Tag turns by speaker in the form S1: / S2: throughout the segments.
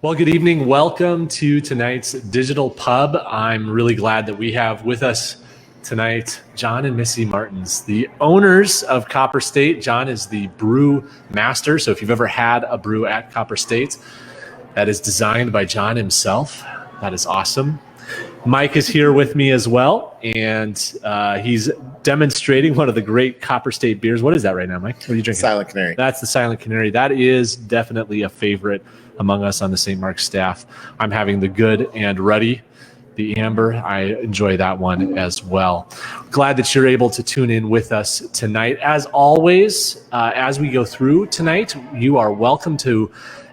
S1: Well, good evening. Welcome to tonight's Digital Pub. I'm really glad that we have with us tonight Jon and Missy Martens, the owners of Copper State. Jon is the brew master. So if you've ever had a brew at Copper State, that is designed by Jon himself. That is awesome. Mike is here with me as well, and he's demonstrating one of the great Copper State beers. What is that right now, Mike? What are you drinking?
S2: Silent Canary.
S1: That's the Silent Canary. That is definitely a favorite among us on the St. Mark's staff. I'm having the Good and Ruddy, the Amber. I enjoy that one as well. Glad that you're able to tune in with us tonight. As always, as we go through tonight, you are welcome to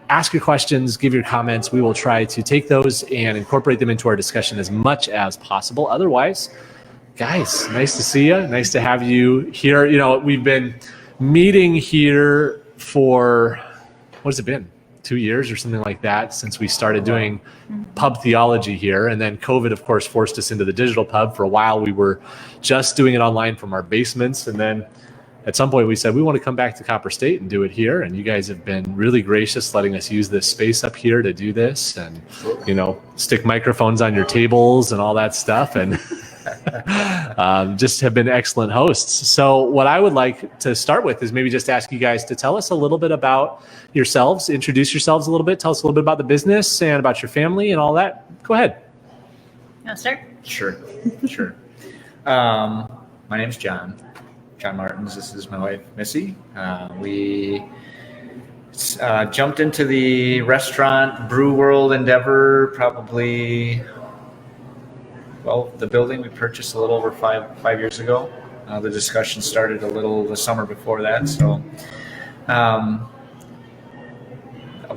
S1: ask your questions, give your comments. We will try to take those and incorporate them into our discussion as much as possible. Otherwise, guys, nice to see you. Nice to have you here. You know, we've been meeting here for, what has it been? 2 years or something like that since we started doing pub theology here. And then COVID, of course, forced us into the digital pub. For a while, we were just doing it online from our basements. And then at some point we said, we want to come back to Copper State and do it here. And you guys have been really gracious letting us use this space up here to do this and, you know, stick microphones on your tables and all that stuff. And just have been excellent hosts. So what I would like to start with is maybe just ask you guys to tell us a little bit about yourselves, introduce yourselves a little bit, tell us a little bit about the business and about your family and all that. Go ahead.
S3: You want to start?
S4: Sure. My name's Jon Martens. This is my wife, Missy. We jumped into the restaurant brew world endeavor probably, well, the building we purchased a little over five years ago. The discussion started a little the summer before that. So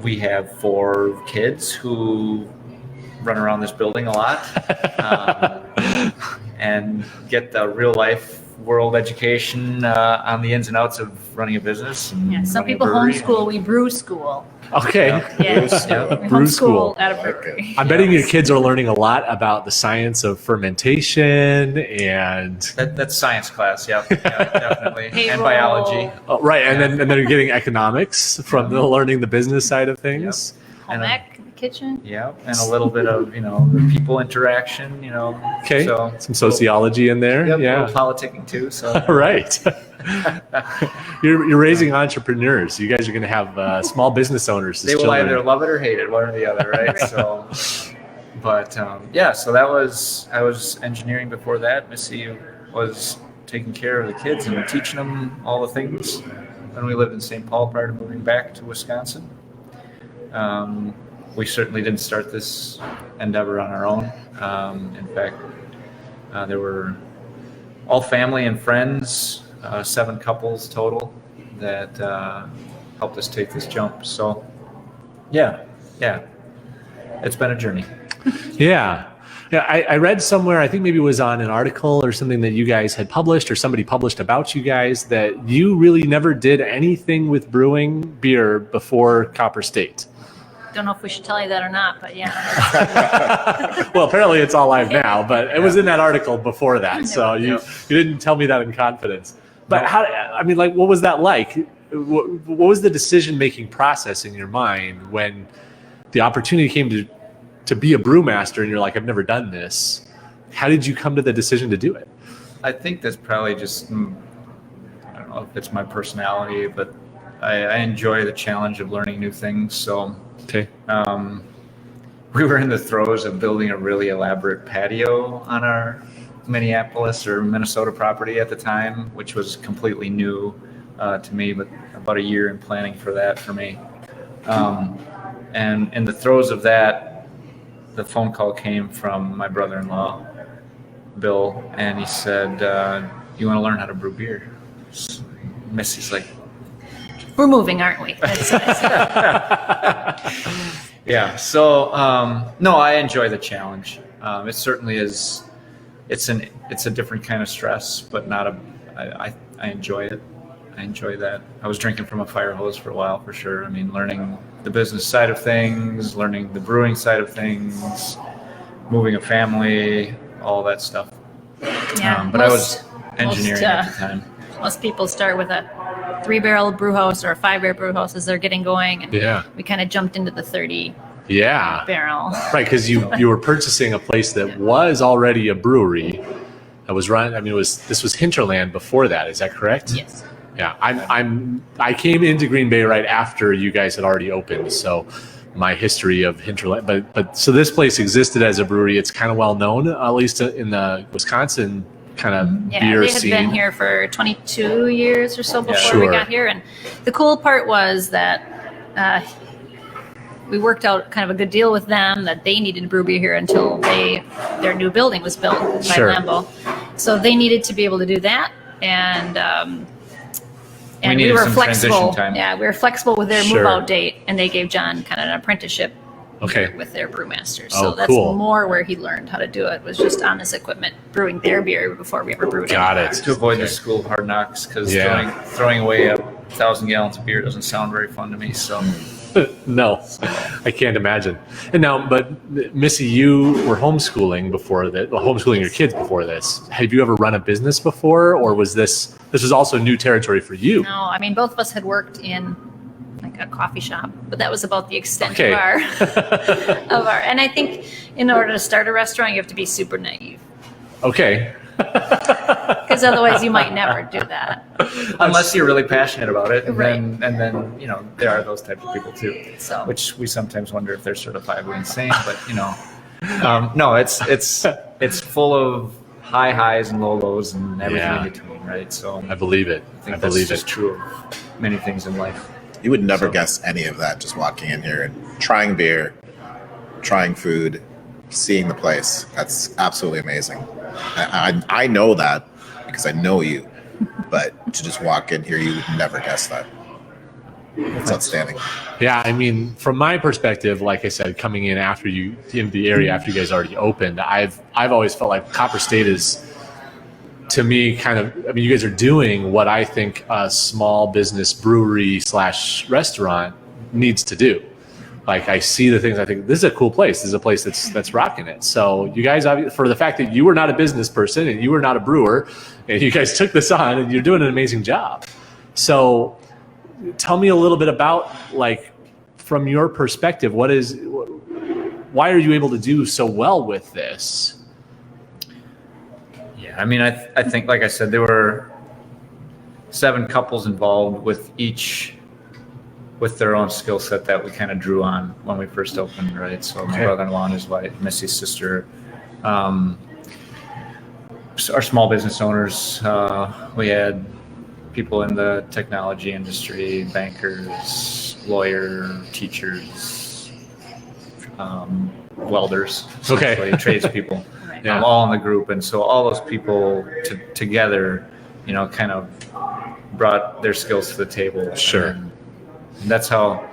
S4: we have 4 kids who run around this building a lot and get the real life world education on the ins and outs of running a business. And
S3: some people homeschool, we brew school.
S1: Okay.
S3: Yeah.
S1: Brew school
S3: at a brewery.
S1: I'm betting your kids are learning a lot about the science of fermentation and
S4: that's science class. Yeah, definitely. And biology.
S1: Oh, right. And then they're getting economics from learning the business side of things.
S3: Home ec in the kitchen.
S4: Yeah, and a little bit of, the people interaction,
S1: Okay.
S4: So
S1: some sociology in there.
S4: Yep,
S1: Yeah.
S4: a little politicking too. So
S1: Right. You're raising entrepreneurs. You guys are going to have small business owners.
S4: They will either love it or hate it, one or the other, right? So, but so I was engineering before that. Missy was taking care of the kids and teaching them all the things. When we lived in St. Paul prior to moving back to Wisconsin. We certainly didn't start this endeavor on our own. In fact, there were all family and friends, 7 couples total that helped us take this jump. So, yeah, it's been a journey.
S1: Yeah. I read somewhere, I think maybe it was on an article or something that you guys had published or somebody published about you guys, that you really never did anything with brewing beer before Copper State.
S3: Don't know if we should tell you that or not, but yeah.
S1: Well, apparently it's all live now, but it was in that article before that. So you didn't tell me that in confidence. But what was that like? What was the decision-making process in your mind when the opportunity came to be a brewmaster and you're like, I've never done this? How did you come to the decision to do it?
S4: I think that's probably just, I don't know if it's my personality, but I enjoy the challenge of learning new things. So
S1: okay.
S4: We were in the throes of building a really elaborate patio on our Minneapolis or Minnesota property at the time, which was completely new to me, but about a year in planning for that for me. And in the throes of that, the phone call came from my brother-in-law, Bill, and he said, you want to learn how to brew beer? Missy's like,
S3: we're moving, aren't we?
S4: Yeah. So, no, I enjoy the challenge. It certainly is. It's a different kind of stress, but I enjoy it. I enjoy that. I was drinking from a fire hose for a while, for sure. I mean, learning the business side of things, learning the brewing side of things, moving a family, all that stuff.
S3: Yeah.
S4: But I was engineering at the time.
S3: Most people start with a 3-barrel brew house or a 5-barrel brew house as they're getting going. And we kind of jumped into the 30
S1: Yeah.
S3: barrel.
S1: Right, because you were purchasing a place that was already a brewery that was run. I mean, this was Hinterland before that. Is that correct?
S3: Yes.
S1: Yeah, I came into Green Bay right after you guys had already opened, so my history of Hinterland. But so this place existed as a brewery. It's kind of well known, at least in the Wisconsin kind of beer
S3: they had
S1: scene.
S3: been here for 22 years or so before we
S1: Sure.
S3: got here. And the cool part was that we worked out kind of a good deal with them that they needed to brew beer here until their new building was built by
S1: Sure.
S3: Lambeau. So they needed to be able to do that. And we
S4: needed
S3: were
S4: some
S3: flexible.
S4: transition time.
S3: Yeah, we were flexible with their
S1: Sure.
S3: move out date, and they gave John kind of an apprenticeship
S1: Okay.
S3: with their brewmaster.
S1: Oh,
S3: So that's
S1: cool.
S3: more where he learned how to do it, was just on this equipment, brewing their beer before we ever brewed it.
S1: Got it.
S4: To avoid the school of hard knocks, because
S1: Yeah.
S4: throwing away 1,000 gallons of beer doesn't sound very fun to me. So
S1: No, I can't imagine. And now, but Missy, you were homeschooling before that. Well, homeschooling your kids before this. Have you ever run a business before, or was this was also new territory for you?
S3: No, I mean, both of us had worked in like a coffee shop, but that was about the extent
S1: Okay.
S3: of our. And I think in order to start a restaurant, you have to be super naive,
S1: Okay.
S3: because otherwise you might never do that.
S4: unless you're really passionate about it, and
S3: Right.
S4: then there are those type of people too,
S3: So
S4: which we sometimes wonder if they're certifiably insane. But no, it's full of high highs and low lows and everything
S1: Yeah.
S4: in between, right? So
S1: I believe it.
S4: I think
S1: I
S4: that's
S1: believe
S4: just
S1: it.
S4: true of many things in life.
S2: You would never guess any of that just walking in here and trying beer, trying food, seeing the place. That's absolutely amazing. I know that because I know you, but to just walk in here, you would never guess that. It's outstanding.
S1: Yeah, I mean, from my perspective, like I said, coming in after you in the area after you guys already opened, I've always felt like Copper State is, to me, kind of. I mean, you guys are doing what I think a small business brewery / restaurant needs to do. Like, I see the things. I think this is a cool place. This is a place that's rocking it. So you guys, for the fact that you were not a business person and you were not a brewer, and you guys took this on, and you're doing an amazing job. So tell me a little bit about, like, from your perspective, why are you able to do so well with this?
S4: Yeah, I mean, I think, like I said, there were 7 couples involved with each with their own skill set that we kind of drew on when we first opened, right? So my
S1: Okay.
S4: brother-in-law and his wife, Missy's sister, our small business owners, we had people in the technology industry, bankers, lawyer, teachers, welders,
S1: Okay.
S4: essentially, tradespeople,
S3: Right.
S1: Yeah.
S4: all in the group. And so all those people together, kind of brought their skills to the table.
S1: Sure.
S4: And that's how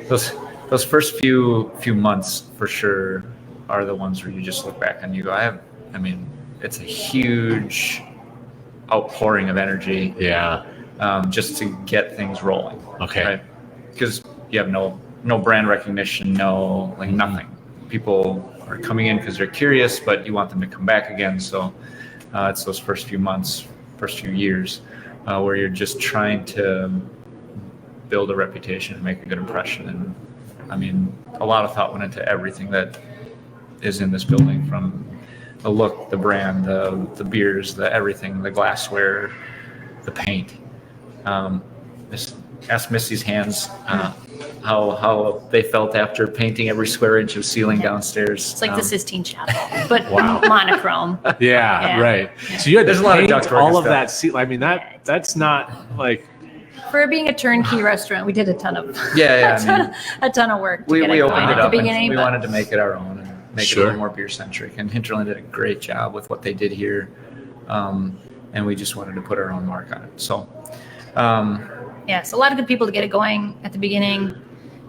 S4: those first few months for sure are the ones where you just look back and you go, I mean, it's a huge outpouring of energy
S1: Yeah.
S4: just to get things rolling.
S1: Okay.
S4: Right? Because you have no brand recognition, nothing. People are coming in because they're curious, but you want them to come back again. So it's those first few months, first few years where you're just trying to build a reputation and make a good impression. And I mean, a lot of thought went into everything that is in this building, from the look, the brand, the beers, the everything, the glassware, the paint. Just ask Missy's hands how they felt after painting every square inch of ceiling downstairs.
S3: it's like the Sistine Chapel, but
S1: Wow.
S3: monochrome.
S1: Yeah,
S3: Yeah.
S1: right. So you had
S4: There's
S1: to
S4: a lot of
S1: paint
S4: ductwork
S1: all
S4: and
S1: of
S4: stuff.
S1: that. I mean, that's not like.
S3: For being a turnkey restaurant, we did a ton of a ton of work to
S4: we
S3: get it
S4: opened
S3: going
S4: it
S3: at
S4: up
S3: the
S4: and
S3: beginning.
S4: we
S3: but
S4: wanted to make it our own and make it a
S1: Sure.
S4: little more beer centric. And Hinterland did a great job with what they did here, and we just wanted to put our own mark on it. So.
S3: yeah, so a lot of good people to get it going at the beginning.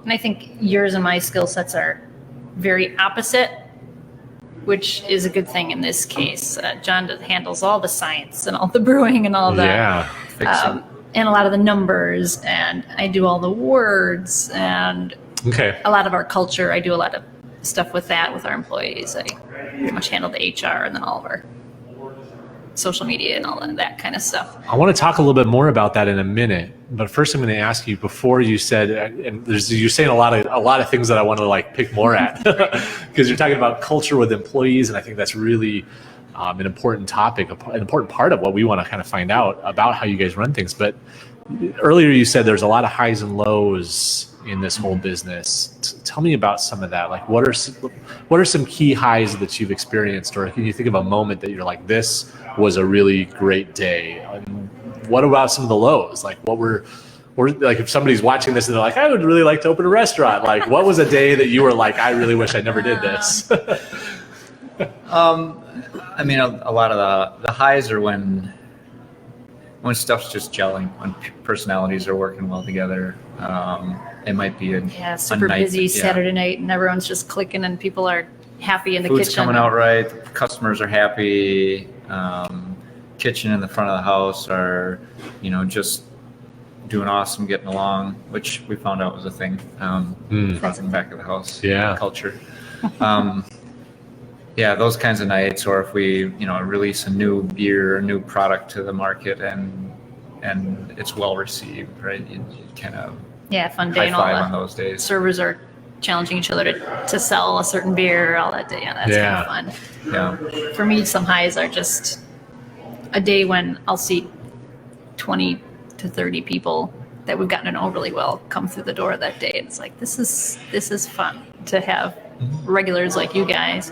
S3: And I think yours and my skill sets are very opposite, which is a good thing in this case. John handles all the science and all the brewing and all the
S1: Yeah.
S3: and a lot of the numbers, and I do all the words and
S1: Okay.
S3: a lot of our culture. I do a lot of stuff with that with our employees. I pretty much handle the HR and then all of our social media and all that kind of stuff.
S1: I want to talk a little bit more about that in a minute, but first I'm going to ask you, before you said, and you're saying a lot of things that I want to like pick more at, because you're talking about culture with employees, and I think that's really an important topic, an important part of what we want to kind of find out about how you guys run things. But earlier you said there's a lot of highs and lows in this whole business. Tell me about some of that. Like, what are some key highs that you've experienced, or can you think of a moment that you're like, this was a really great day? And what about some of the lows? Like, what were like, if somebody's watching this and they're like, I would really like to open a restaurant, like, what was a day that you were like, I really wish I never did this?
S4: I mean, a lot of the highs are when stuff's just gelling, when personalities are working well together. It might be
S3: super
S4: night,
S3: busy Saturday night, and everyone's just clicking, and people are happy in the
S4: Food's
S3: kitchen.
S4: coming out right. Customers are happy. Kitchen in the front of the house are, just doing awesome, getting along, which we found out was a thing. Front and back of the house culture. Those kinds of nights, or if we, release a new beer, a new product to the market, and it's well received, right? You kind of
S3: fun day,
S4: high
S3: and all
S4: five
S3: that.
S4: on those days.
S3: Servers are challenging each other to sell a certain beer all that day. That's kind of fun.
S4: Yeah.
S3: For me, some highs are just a day when I'll see 20 to 30 people that we've gotten to know really well come through the door that day. It's like, this is fun to have regulars like you guys,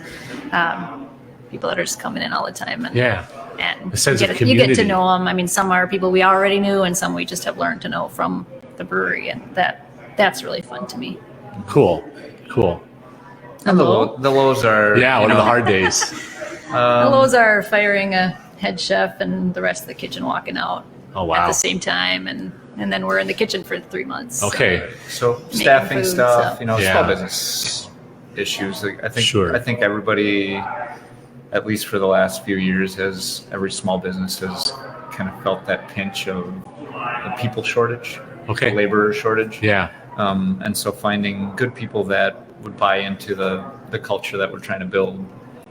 S3: people that are just coming in all the time, and
S1: a sense of
S3: you
S1: community.
S3: get to know them. I mean, some are people we already knew, and some we just have learned to know from the brewery, and that's really fun to me.
S1: Cool.
S4: And the lows are
S1: what are the hard days?
S3: The lows are firing a head chef and the rest of the kitchen walking out at the same time, and then we're in the kitchen for 3 months.
S1: Okay.
S4: So staffing
S3: food,
S4: stuff,
S3: so.
S4: Small business issues. I think everybody, at least for the last few years, every small business has kind of felt that pinch of the people shortage, the labor shortage.
S1: Yeah.
S4: And so finding good people that would buy into the culture that we're trying to build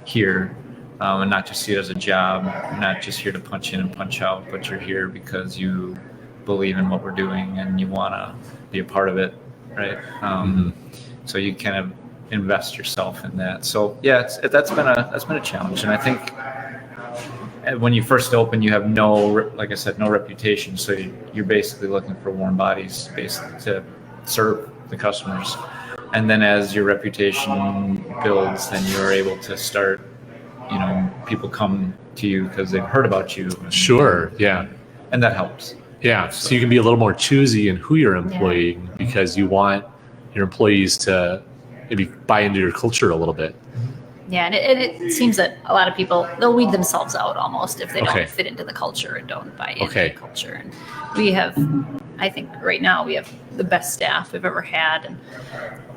S4: here, and not just see it as a job, not just here to punch in and punch out, but you're here because you believe in what we're doing and you want to be a part of it, right? So you kind of invest yourself in that. So that's been a challenge, and I think when you first open, you have no reputation, so you're basically looking for warm bodies, basically, to serve the customers. And then as your reputation builds, then you're able to start, people come to you because they've heard about you. And that helps.
S1: Yeah, so you can be a little more choosy in who you're employing because you want your employees to maybe buy into your culture a little bit.
S3: Yeah, and it seems that a lot of people, they'll weed themselves out almost if they don't fit into the culture and don't buy into the culture. And we have, I think right now, we have the best staff we've ever had. And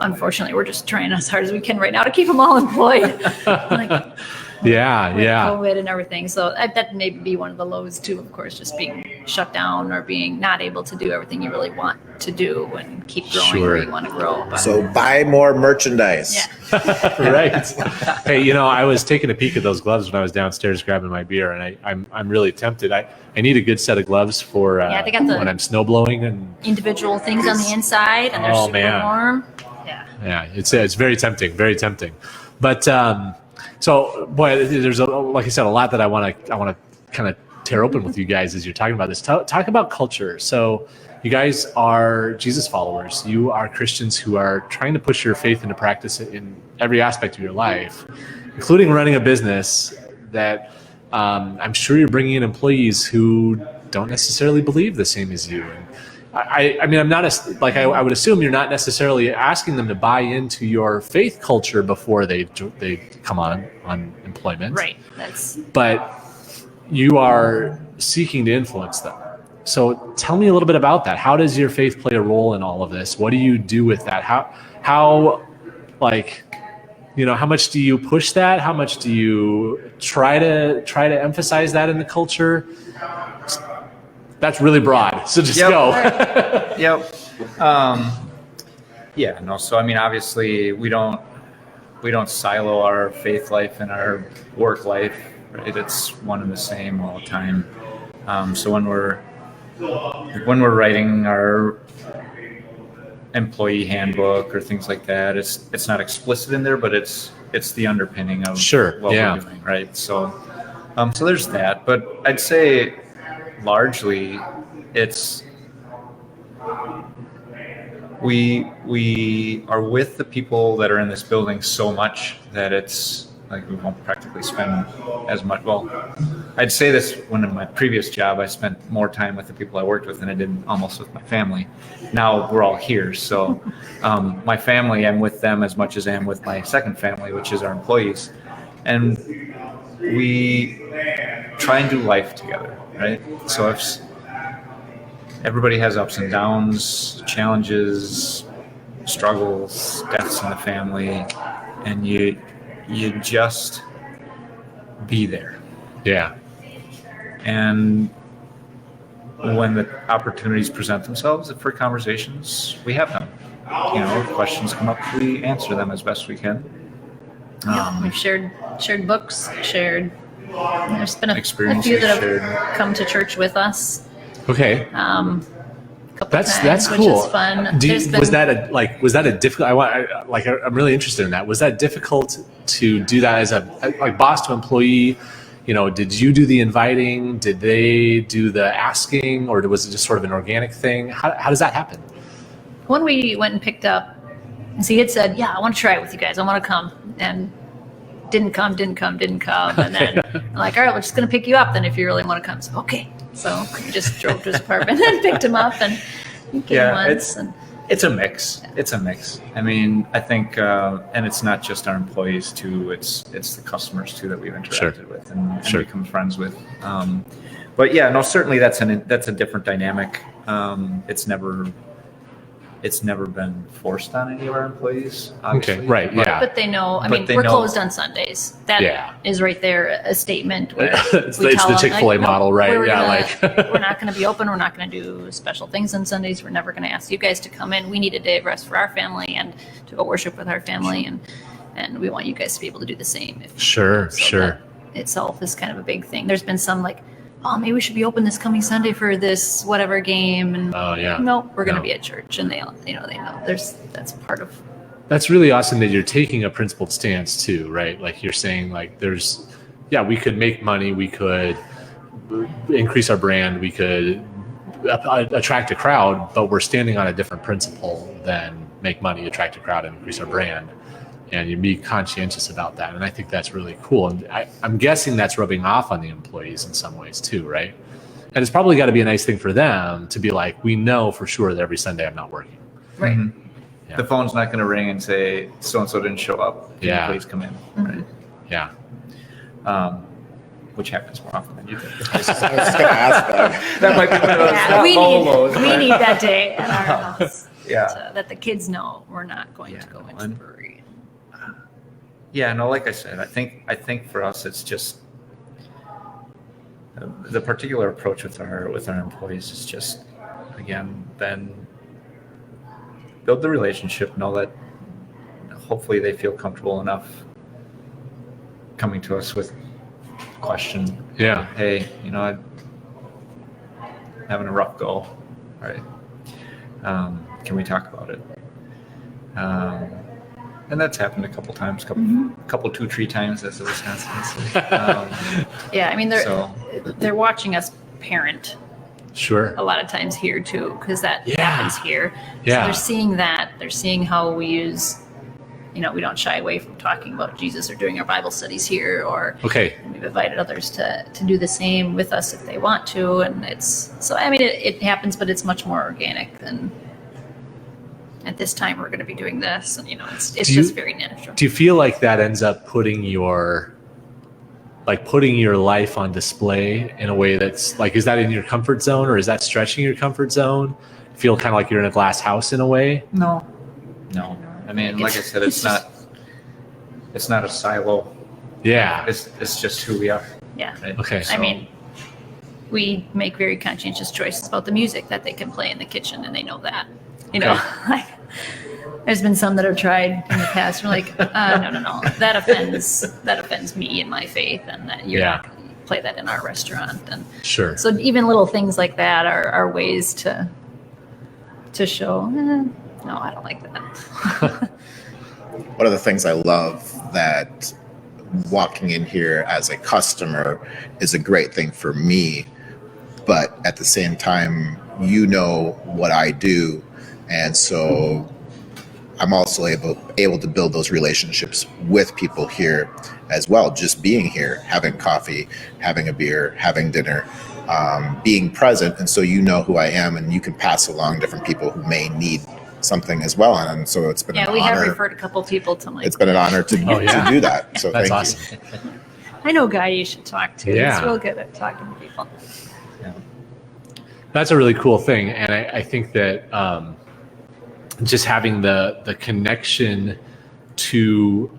S3: unfortunately, we're just trying as hard as we can right now to keep them all employed. COVID and everything. So that may be one of the lows too, of course, just being shut down or being not able to do everything you really want to do and keep growing where you want to grow. But,
S2: so buy more merchandise.
S1: Right. Hey, I was taking a peek at those gloves when I was downstairs grabbing my beer, and I'm really tempted. I need a good set of gloves for
S3: they got the
S1: when I'm snow blowing and
S3: individual things on the inside, and they're super warm.
S1: Yeah, it's very tempting, but so boy, there's like I said, a lot that I want to kind of tear open with you guys as you're talking about this. Talk about culture. So you guys are Jesus followers. You are Christians who are trying to push your faith into practice in every aspect of your life, including running a business that I'm sure you're bringing in employees who don't necessarily believe the same as you. And I mean, I'm not I would assume you're not necessarily asking them to buy into your faith culture before they come on employment.
S3: Right.
S1: But you are seeking to influence them. So tell me a little bit about that. How does your faith play a role in all of this? What do you do with that? How much do you push that? How much do you try to emphasize that in the culture? That's really broad. So just go.
S4: So I mean, obviously we don't silo our faith life and our work life, right? It's one and the same all the time. So when we're writing our employee handbook or things like that, it's not explicit in there, but it's the underpinning of
S1: Sure,
S4: what
S1: yeah.
S4: we're doing, right? So so there's that, but I'd say largely it's we are with the people that are in this building so much that it's like we won't practically spend as much. Well, I'd say this, when in my previous job I spent more time with the people I worked with than I did almost with my family. Now we're all here, so my family, I'm with them as much as I am with my second family, which is our employees, and we try and do life together, right? So if everybody has ups and downs, challenges, struggles, deaths in the family, and you just be there.
S1: Yeah.
S4: And when the opportunities present themselves for conversations, we have them. You know, questions come up, we answer them as best we can.
S3: We've shared books, there's been a
S4: Experiences
S3: few that
S4: shared.
S3: have come to church with us.
S1: Okay.
S3: A couple
S1: That's
S3: times,
S1: cool.
S3: which is fun.
S1: Was that a difficult? I'm really interested in that. Was that difficult to do that as a like boss to employee? You know, did you do the inviting? Did they do the asking, or was it just sort of an organic thing? How does that happen?
S3: When we went and picked up, so he had said, "Yeah, I want to try it with you guys. I want to come," and didn't come. And then I'm like, "All right, we're just going to pick you up then if you really want to come." So okay. So we just drove to his apartment and picked him up, and he came once.
S4: It's a mix. It's a mix. I mean, I think, and it's not just our employees too. It's the customers too that we've interacted with and become friends with. But yeah, no, certainly that's a different dynamic. It's never been forced on any of our employees, obviously.
S1: Okay, right, yeah.
S3: But they know. I mean, we're closed on Sundays. That is right there a statement where
S1: it's the Chick-fil-A model, right?
S3: We're not going to be open. We're not going to do special things on Sundays. We're never going to ask you guys to come in. We need a day of rest for our family and to go worship with our family, and we want you guys to be able to do the same.
S1: Sure.
S3: That itself is kind of a big thing. There's been some like, oh, maybe we should be open this coming Sunday for this whatever game. And no, we're going to be at church, and they know. That's part of.
S1: That's really awesome that you're taking a principled stance too, right? Like you're saying, like we could make money, we could increase our brand, we could attract a crowd, but we're standing on a different principle than make money, attract a crowd, and increase our brand. And you be conscientious about that. And I think that's really cool. And I'm guessing that's rubbing off on the employees in some ways too, right? And it's probably got to be a nice thing for them to be like, we know for sure that every Sunday I'm not working.
S3: Right.
S4: Mm-hmm. Yeah. The phone's not going to ring and say, so-and-so didn't show up. Can you please come in?
S3: Mm-hmm.
S4: Right?
S1: Yeah.
S4: Which happens more often than you think.
S2: I was just going to ask that.
S4: That might be one of those.
S3: We need that day at our house.
S4: Yeah.
S3: So that the kids know we're not going to go into the brewery.
S4: Yeah, no, like I said, I think for us it's just the particular approach with our employees is just, again, then build the relationship, know that hopefully they feel comfortable enough coming to us with a question.
S1: Yeah.
S4: Hey, I'm having a rough go. All right. Can we talk about it? And that's happened a couple times, couple 2-3 times, as the Wisconsinites say.
S3: Yeah, I mean they're watching us parent.
S1: Sure.
S3: A lot of times here too, because that happens here.
S1: Yeah.
S3: So they're seeing that. They're seeing how we use. We don't shy away from talking about Jesus or doing our Bible studies here, or we've invited others to do the same with us if they want to, and it happens, but it's much more organic than. At this time, we're going to be doing this, and it's just very natural.
S1: Do you feel like that ends up putting your life on display in a way that's like, is that in your comfort zone, or is that stretching your comfort zone? Feel kind of like you're in a glass house in a way?
S4: No. I mean, like I said, it's not a silo.
S1: Yeah.
S4: It's just who we are.
S3: Yeah.
S4: Right?
S1: Okay.
S3: I mean, we make very conscientious choices about the music that they can play in the kitchen, and they know that. There's been some that have tried in the past. We're like, no. That offends me and my faith, and that you're not going to play that in our restaurant. And
S1: Sure.
S3: so even little things like that are ways to show, no, I don't like that.
S2: One of the things I love that walking in here as a customer is a great thing for me, but at the same time, you know what I do, and so I'm also able to build those relationships with people here as well. Just being here, having coffee, having a beer, having dinner, being present, and so you know who I am, and you can pass along different people who may need something as well. And so it's been an honor.
S3: Yeah, we have referred a couple people to Mike.
S2: It's been an honor to do that. So
S1: That's
S2: thank
S1: awesome.
S2: you.
S3: I know a guy you should talk to.
S1: Yeah.
S3: He's real good at talking to people.
S4: Yeah.
S1: That's a really cool thing, and I think that just having the connection to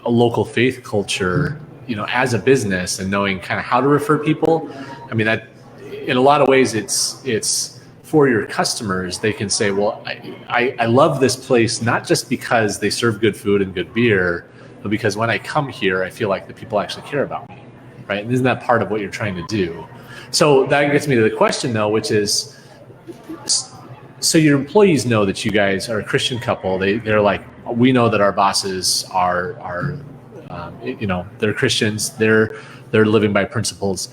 S1: a local faith culture, as a business, and knowing kind of how to refer people. I mean, that in a lot of ways, it's for your customers. They can say, well, I love this place not just because they serve good food and good beer, but because when I come here, I feel like the people actually care about me, right? And isn't that part of what you're trying to do? So that gets me to the question, though, which is, so your employees know that you guys are a Christian couple. They're like, we know that our bosses are they're Christians. They're living by principles.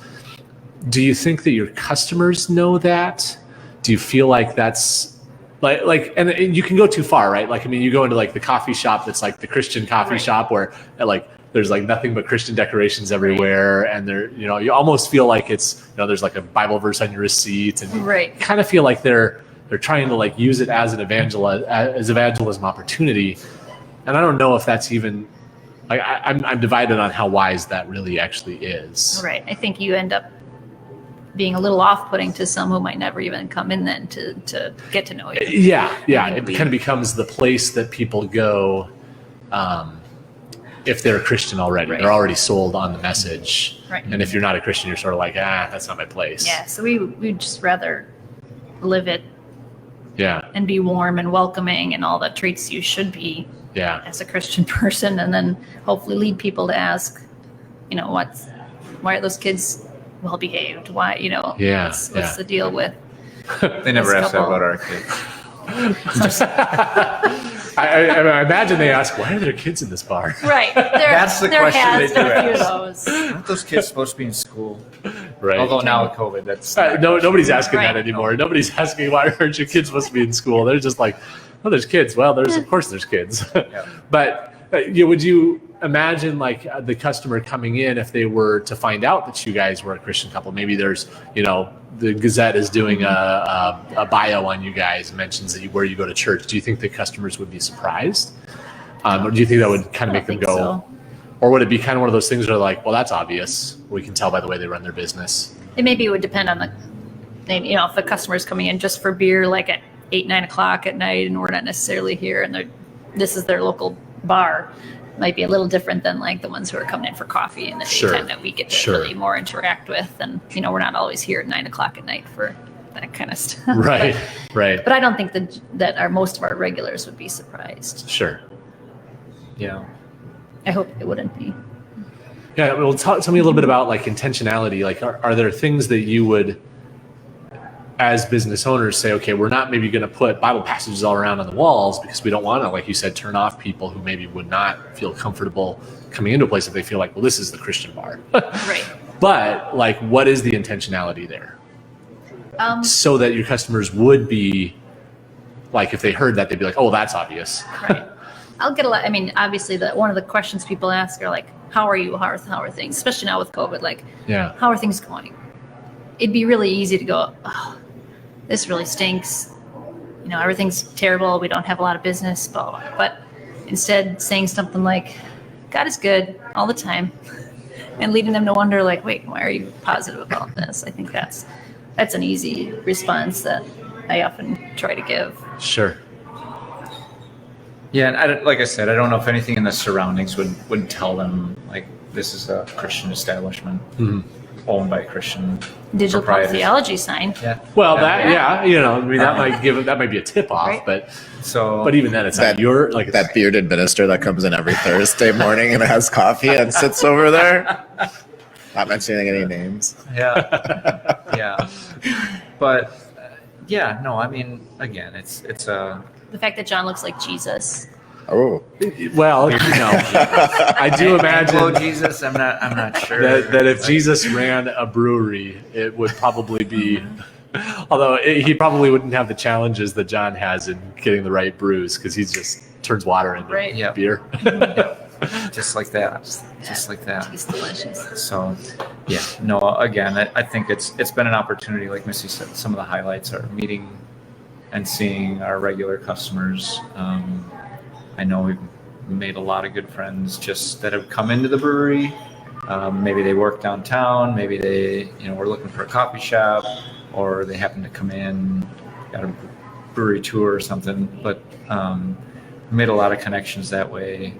S1: Do you think that your customers know that? Do you feel like that's like, and you can go too far, right? Like, I mean, you go into like the coffee shop that's like the Christian coffee shop where like there's like nothing but Christian decorations everywhere, and you almost feel like it's there's like a Bible verse on your receipt, and you kind of feel like they're trying to like use it as an evangelism opportunity. And I don't know if that's even like I'm divided on how wise that really actually is.
S3: Right. I think you end up being a little off-putting to some who might never even come in then to get to know you.
S1: Yeah. It kind of becomes the place that people go if they're a Christian already. They're already sold on the message. Right. And if you're not a Christian, you're sort of like, that's not my place.
S3: Yeah, so we'd just rather live it.
S1: Yeah. And
S3: be warm and welcoming and all the traits you should be as a Christian person, and then hopefully lead people to ask, why are those kids well behaved? Why, what's the deal with?
S4: They never asked that about our kids.
S1: I imagine they ask, why are there kids in this bar?
S3: Right.
S4: That's the question they do
S3: a few
S4: ask.
S3: of those.
S4: Aren't those kids supposed to be in school?
S1: Right.
S4: Although now with COVID, that's
S1: nobody's asking that anymore. Nobody's asking, why aren't your kids supposed to be in school? They're just like, oh, there's kids. Well, of course there's kids.
S4: Yeah.
S1: But would you imagine like the customer coming in, if they were to find out that you guys were a Christian couple? Maybe there's, the Gazette is doing a bio on you guys and mentions that where you go to church. Do you think the customers would be surprised? Or do you think that would kind of make them go? So. Or would it be kind of one of those things where like, well, that's obvious. We can tell by the way they run their business.
S3: It would depend on if the customer's coming in just for beer, like at 8, 9 o'clock at night, and we're not necessarily here, and this is their local bar, might be a little different than like the ones who are coming in for coffee in the daytime that we get to really more interact with. And, we're not always here at 9 o'clock at night for that kind of stuff.
S1: Right.
S3: But I don't think that most of our regulars would be surprised.
S1: Sure.
S4: Yeah.
S3: I hope it wouldn't be.
S1: Yeah. Well, tell me a little bit about like intentionality. Like, are there things that you would, as business owners, say, okay, we're not maybe going to put Bible passages all around on the walls because we don't want to, like you said, turn off people who maybe would not feel comfortable coming into a place if they feel like, well, this is the Christian bar.
S3: Right.
S1: But like, what is the intentionality there? So that your customers would be like, if they heard that, they'd be like, oh, that's obvious.
S3: Right. I'll get a lot. I mean, obviously, one of the questions people ask are like, how are you? How are things? Especially now with COVID, like, how are things going? It'd be really easy to go, oh, this really stinks. Everything's terrible. We don't have a lot of business, blah, blah, blah. But instead saying something like, God is good all the time, and leading them to wonder, like, wait, why are you positive about this? I think that's an easy response that I often try to give.
S1: Sure.
S4: Yeah, and like I said, I don't know if anything in the surroundings would tell them like this is a Christian establishment.
S1: Mm-hmm.
S4: owned by Christian
S3: Digital Pub
S4: proprietors.
S3: Theology sign.
S4: Yeah.
S1: Well, I mean, that might be a tip off,
S3: Right.
S1: but even then, it's
S2: That-
S1: not your like
S2: That bearded minister that comes in every Thursday morning and has coffee and sits over there. Not mentioning any names.
S4: Yeah. Yeah. But no, I mean, again, it's a
S3: The fact that John looks like Jesus.
S2: Oh,
S1: Well, I do imagine
S4: Anglo Jesus. I'm not sure
S1: that if Jesus ran a brewery, it would probably be. Although he probably wouldn't have the challenges that John has in getting the right brews because he just turns water into
S3: Right.
S4: Yeah.
S1: beer.
S4: just like that, just like that.
S3: Tastes delicious.
S4: So, no. Again, I think it's been an opportunity. Like Missy said, some of the highlights are meeting and seeing our regular customers. I know we've made a lot of good friends just that have come into the brewery. Maybe they work downtown. Maybe they were looking for a coffee shop, or they happen to come in, got a brewery tour or something. But made a lot of connections that way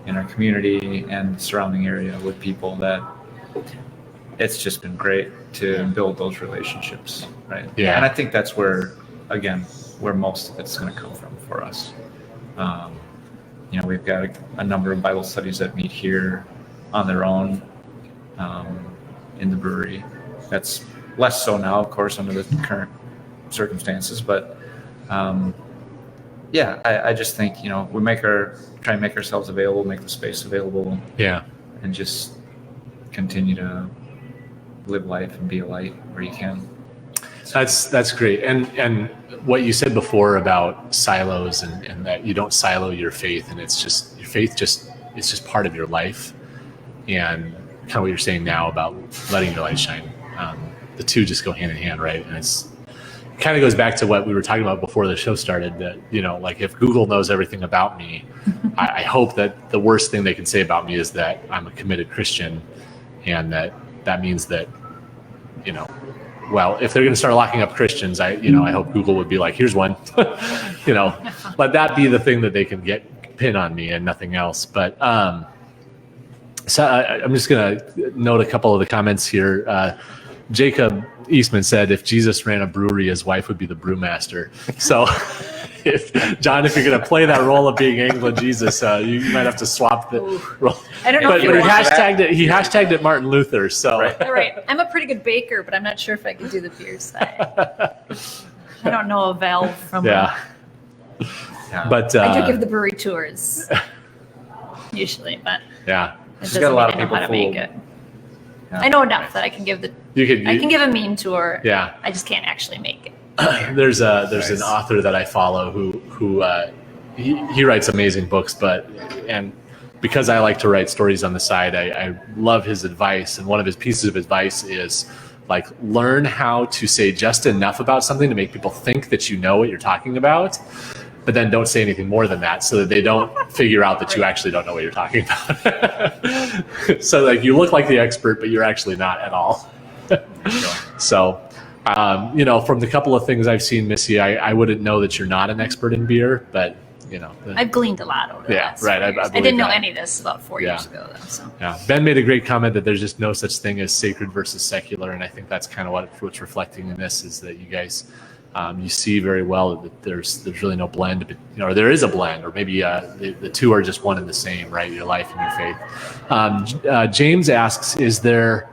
S4: in our community and the surrounding area with people that it's just been great to build those relationships, right?
S1: Yeah.
S4: And I think that's where most of it's going to come from for us. We've got a number of Bible studies that meet here on their own in the brewery. That's less so now, of course, under the current circumstances. But I just think we try and make ourselves available, make the space available,
S1: Yeah.
S4: and just continue to live life and be a light where you can.
S1: That's great. And what you said before about silos and that you don't silo your faith, and it's just your faith it's just part of your life, and kind of what you're saying now about letting your light shine. The two just go hand in hand, right? And it kind of goes back to what we were talking about before the show started, that like if Google knows everything about me, I hope that the worst thing they can say about me is that I'm a committed Christian, and that means that well, if they're going to start locking up Christians, I hope Google would be like, here's one, let that be the thing that they can pin on me and nothing else. But so I'm just going to note a couple of the comments here. Jacob Eastman said, if Jesus ran a brewery, his wife would be the brewmaster. So if you're going to play that role of being Anglo Jesus, you might have to swap the role.
S3: I don't know
S1: But
S3: if you
S1: he
S3: want
S1: hashtagged it Martin Luther. So
S3: All right. I'm a pretty good baker, but I'm not sure if I could do the beer side. I don't know a valve from
S1: yeah. But
S3: I do give the brewery tours usually, but
S1: yeah,
S3: it
S4: She's
S3: doesn't
S4: got a lot
S3: mean
S4: of
S3: I know how to
S4: people
S3: make it.
S4: Yeah.
S3: I know enough that I can give I can give a mean tour.
S1: Yeah.
S3: I just can't actually make it.
S1: There's an author that I follow who he writes amazing books, and because I like to write stories on the side, I love his advice. And one of his pieces of advice is like, learn how to say just enough about something to make people think that you know what you're talking about, but then don't say anything more than that, so that they don't figure out that you actually don't know what you're talking about. So like you look like the expert, but you're actually not at all. So, from the couple of things I've seen, Missy, I wouldn't know that you're not an expert in beer, but
S3: I've gleaned a lot over the last
S1: right.
S3: few years.
S1: I
S3: I didn't know
S1: believe that.
S3: any of this about 4 years ago, though. So
S1: yeah. Ben made a great comment that there's just no such thing as sacred versus secular, and I think that's kind of what's reflecting in this, is that you guys, you see very well that there's really no blend, but or there is a blend, or maybe the two are just one and the same, right? Your life and your faith. James asks, is there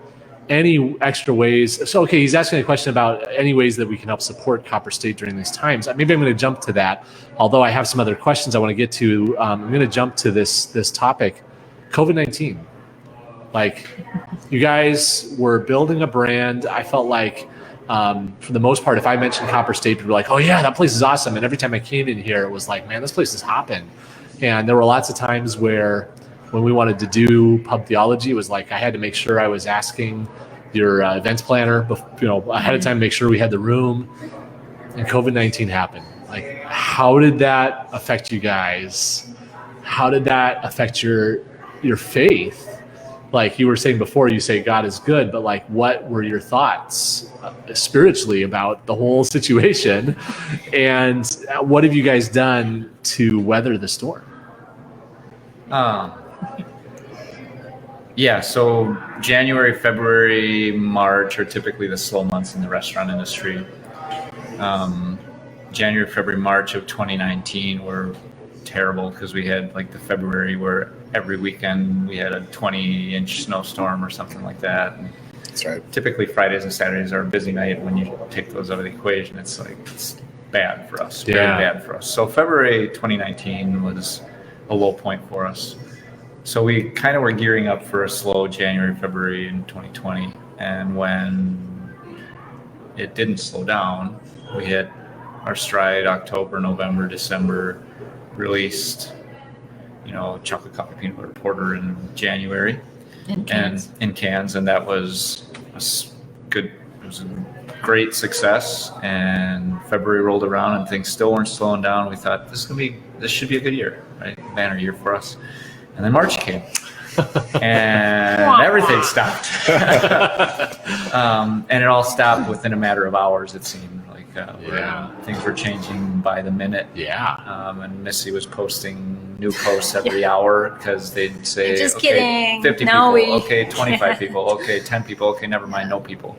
S1: any extra ways? So, okay, he's asking a question about any ways that we can help support Copper State during these times. Maybe I'm going to jump to that, although I have some other questions I want to get to. I'm going to jump to this topic, COVID-19. Like, you guys were building a brand. I felt like, for the most part, if I mentioned Copper State, people were like, oh yeah, that place is awesome. And every time I came in here, it was like, man, this place is hopping. And there were lots of times where when we wanted to do pub theology, it was like I had to make sure I was asking your events planner, ahead of time to make sure we had the room. And COVID-19 happened. Like, how did that affect you guys? How did that affect your faith? Like you were saying before, you say God is good, but like, what were your thoughts spiritually about the whole situation? And what have you guys done to weather the storm?
S4: Yeah, so January, February, March are typically the slow months in the restaurant industry. January, February, March of 2019 were terrible because we had like the February where every weekend we had a 20-inch snowstorm or something like that. And
S2: That's right.
S4: typically Fridays and Saturdays are a busy night. When you take those out of the equation, it's bad for us, very bad for us. So February 2019 was a low point for us. So we kind of were gearing up for a slow January, February in 2020. And when it didn't slow down, we hit our stride October, November, December, released, chocolate coffee peanut butter porter in January.
S3: In cans.
S4: And in cans. And that was good. It was a great success. And February rolled around and things still weren't slowing down. We thought this should be a good year, right? Banner year for us. And then March came, and everything stopped. And it all stopped within a matter of hours, it seemed. Things were changing by the minute.
S1: Yeah.
S4: And Missy was posting new posts every hour because they'd say,
S3: Just
S4: okay,
S3: kidding.
S4: 50
S3: No,
S4: people, okay, 25 people, okay, 10 people, okay, never mind, no people.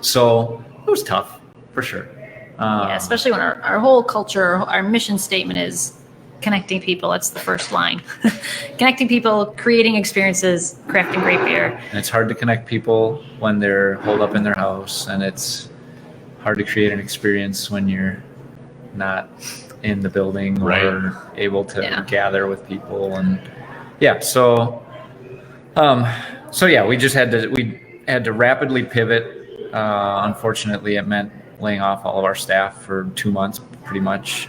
S4: So it was tough, for sure.
S3: Especially when our whole culture, our mission statement is connecting people. That's the first line. Connecting people, creating experiences, crafting great beer.
S4: And it's hard to connect people when they're holed up in their house, and it's hard to create an experience when you're not in the building or able to gather with people. And we just had to rapidly pivot. Unfortunately, it meant laying off all of our staff for 2 months, pretty much.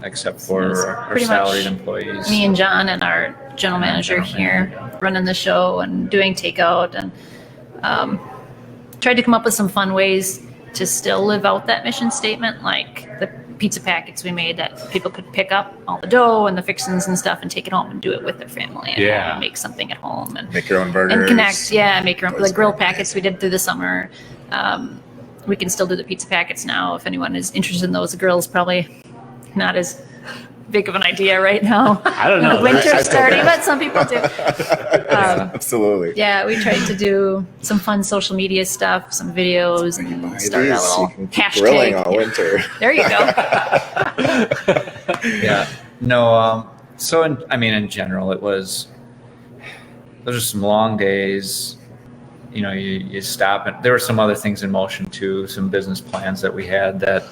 S4: Except for our salaried employees.
S3: Me and Jon and our general manager here running the show and doing takeout, and tried to come up with some fun ways to still live out that mission statement, like the pizza packets we made that people could pick up all the dough and the fixings and stuff and take it home and do it with their family and make something at home and
S2: make your own burgers
S3: and connect. Make your own, like grill packets we did through the summer. We can still do the pizza packets now if anyone is interested in those. The grill's probably not as big of an idea right now.
S1: I don't know.
S3: Winter's starting, but some people do.
S2: Absolutely.
S3: Yeah, we tried to do some fun social media stuff, some videos, and start a little hashtag.
S2: Grilling all winter.
S3: There you go.
S4: So in general, those are some long days. You stop, and there were some other things in motion too, some business plans that we had that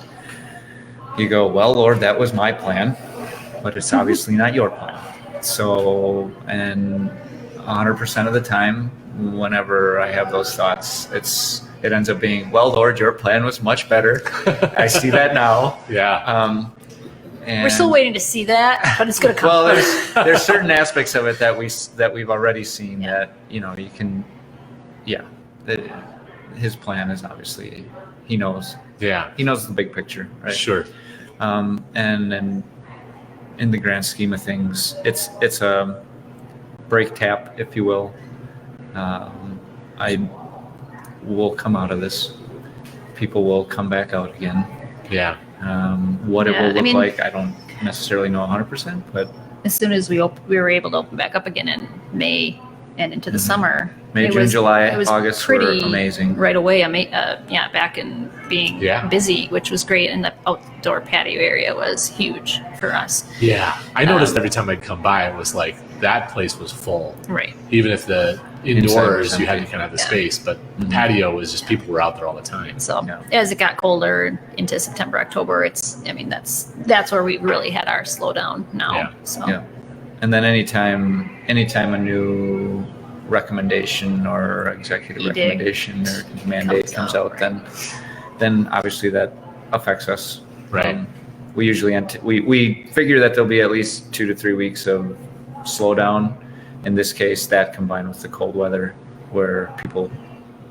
S4: you go, well, Lord, that was my plan, but it's obviously not your plan. So, and 100% of the time, whenever I have those thoughts, it ends up being, well, Lord, your plan was much better. I see that now.
S1: Yeah.
S4: And
S3: we're still waiting to see that, but it's going to come.
S4: Well, there's certain aspects of it that we've already seen that you can. Yeah, his plan is obviously he knows.
S1: Yeah,
S4: he knows the big picture, right?
S1: Sure.
S4: And in the grand scheme of things, it's a break tap, if you will. I will come out of this. People will come back out again.
S1: Yeah.
S4: What it will look like, I don't necessarily know 100%, but
S3: as soon as we were able to open back up again in May and into the summer.
S4: May, June, July, August were amazing.
S3: Right away. Back in being busy, which was great. And the outdoor patio area was huge for us.
S1: Yeah. I noticed every time I'd come by, it was like that place was full.
S3: Right.
S1: Even if the indoors, you had to kind of have the space, but the patio was just people were out there all the time.
S3: So as it got colder into September, October, that's where we really had our slowdown now.
S1: Yeah.
S3: So.
S4: Yeah. And then anytime a new recommendation or executive recommendation or mandate comes out, then obviously that affects us.
S1: Right.
S4: We usually we figure that there'll be at least 2 to 3 weeks of slowdown. In this case, that combined with the cold weather, where people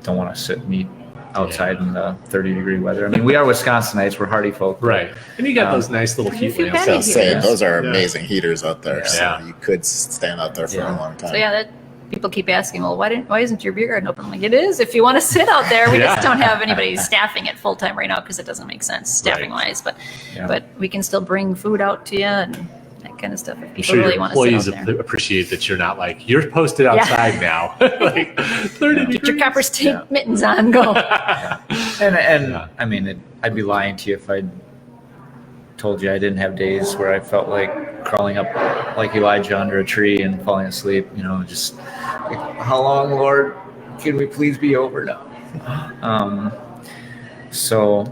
S4: don't want to sit and eat outside in the 30-degree weather. I mean, we are Wisconsinites; we're hardy folk,
S1: right? And you got those nice little heat lamps.
S2: Those are amazing heaters out there.
S1: Yeah.
S2: So you could stand out there for a long time.
S3: So people keep asking, well, why isn't your beer garden open? I'm like, it is if you want to sit out there. We just don't have anybody staffing it full time right now because it doesn't make sense staffing wise. But we can still bring food out to you and that kind of stuff. If
S1: I'm
S3: people
S1: sure your
S3: really want to sit
S1: employees
S3: out there.
S1: appreciate that you're not like, you're posted outside now. Like 30
S3: Get your
S1: degrees.
S3: Copper State mittens on, go.
S4: And I mean, I'd be lying to you if I told you I didn't have days where I felt like crawling up like Elijah under a tree and falling asleep. Just like, how long, Lord, can we please be over now? So,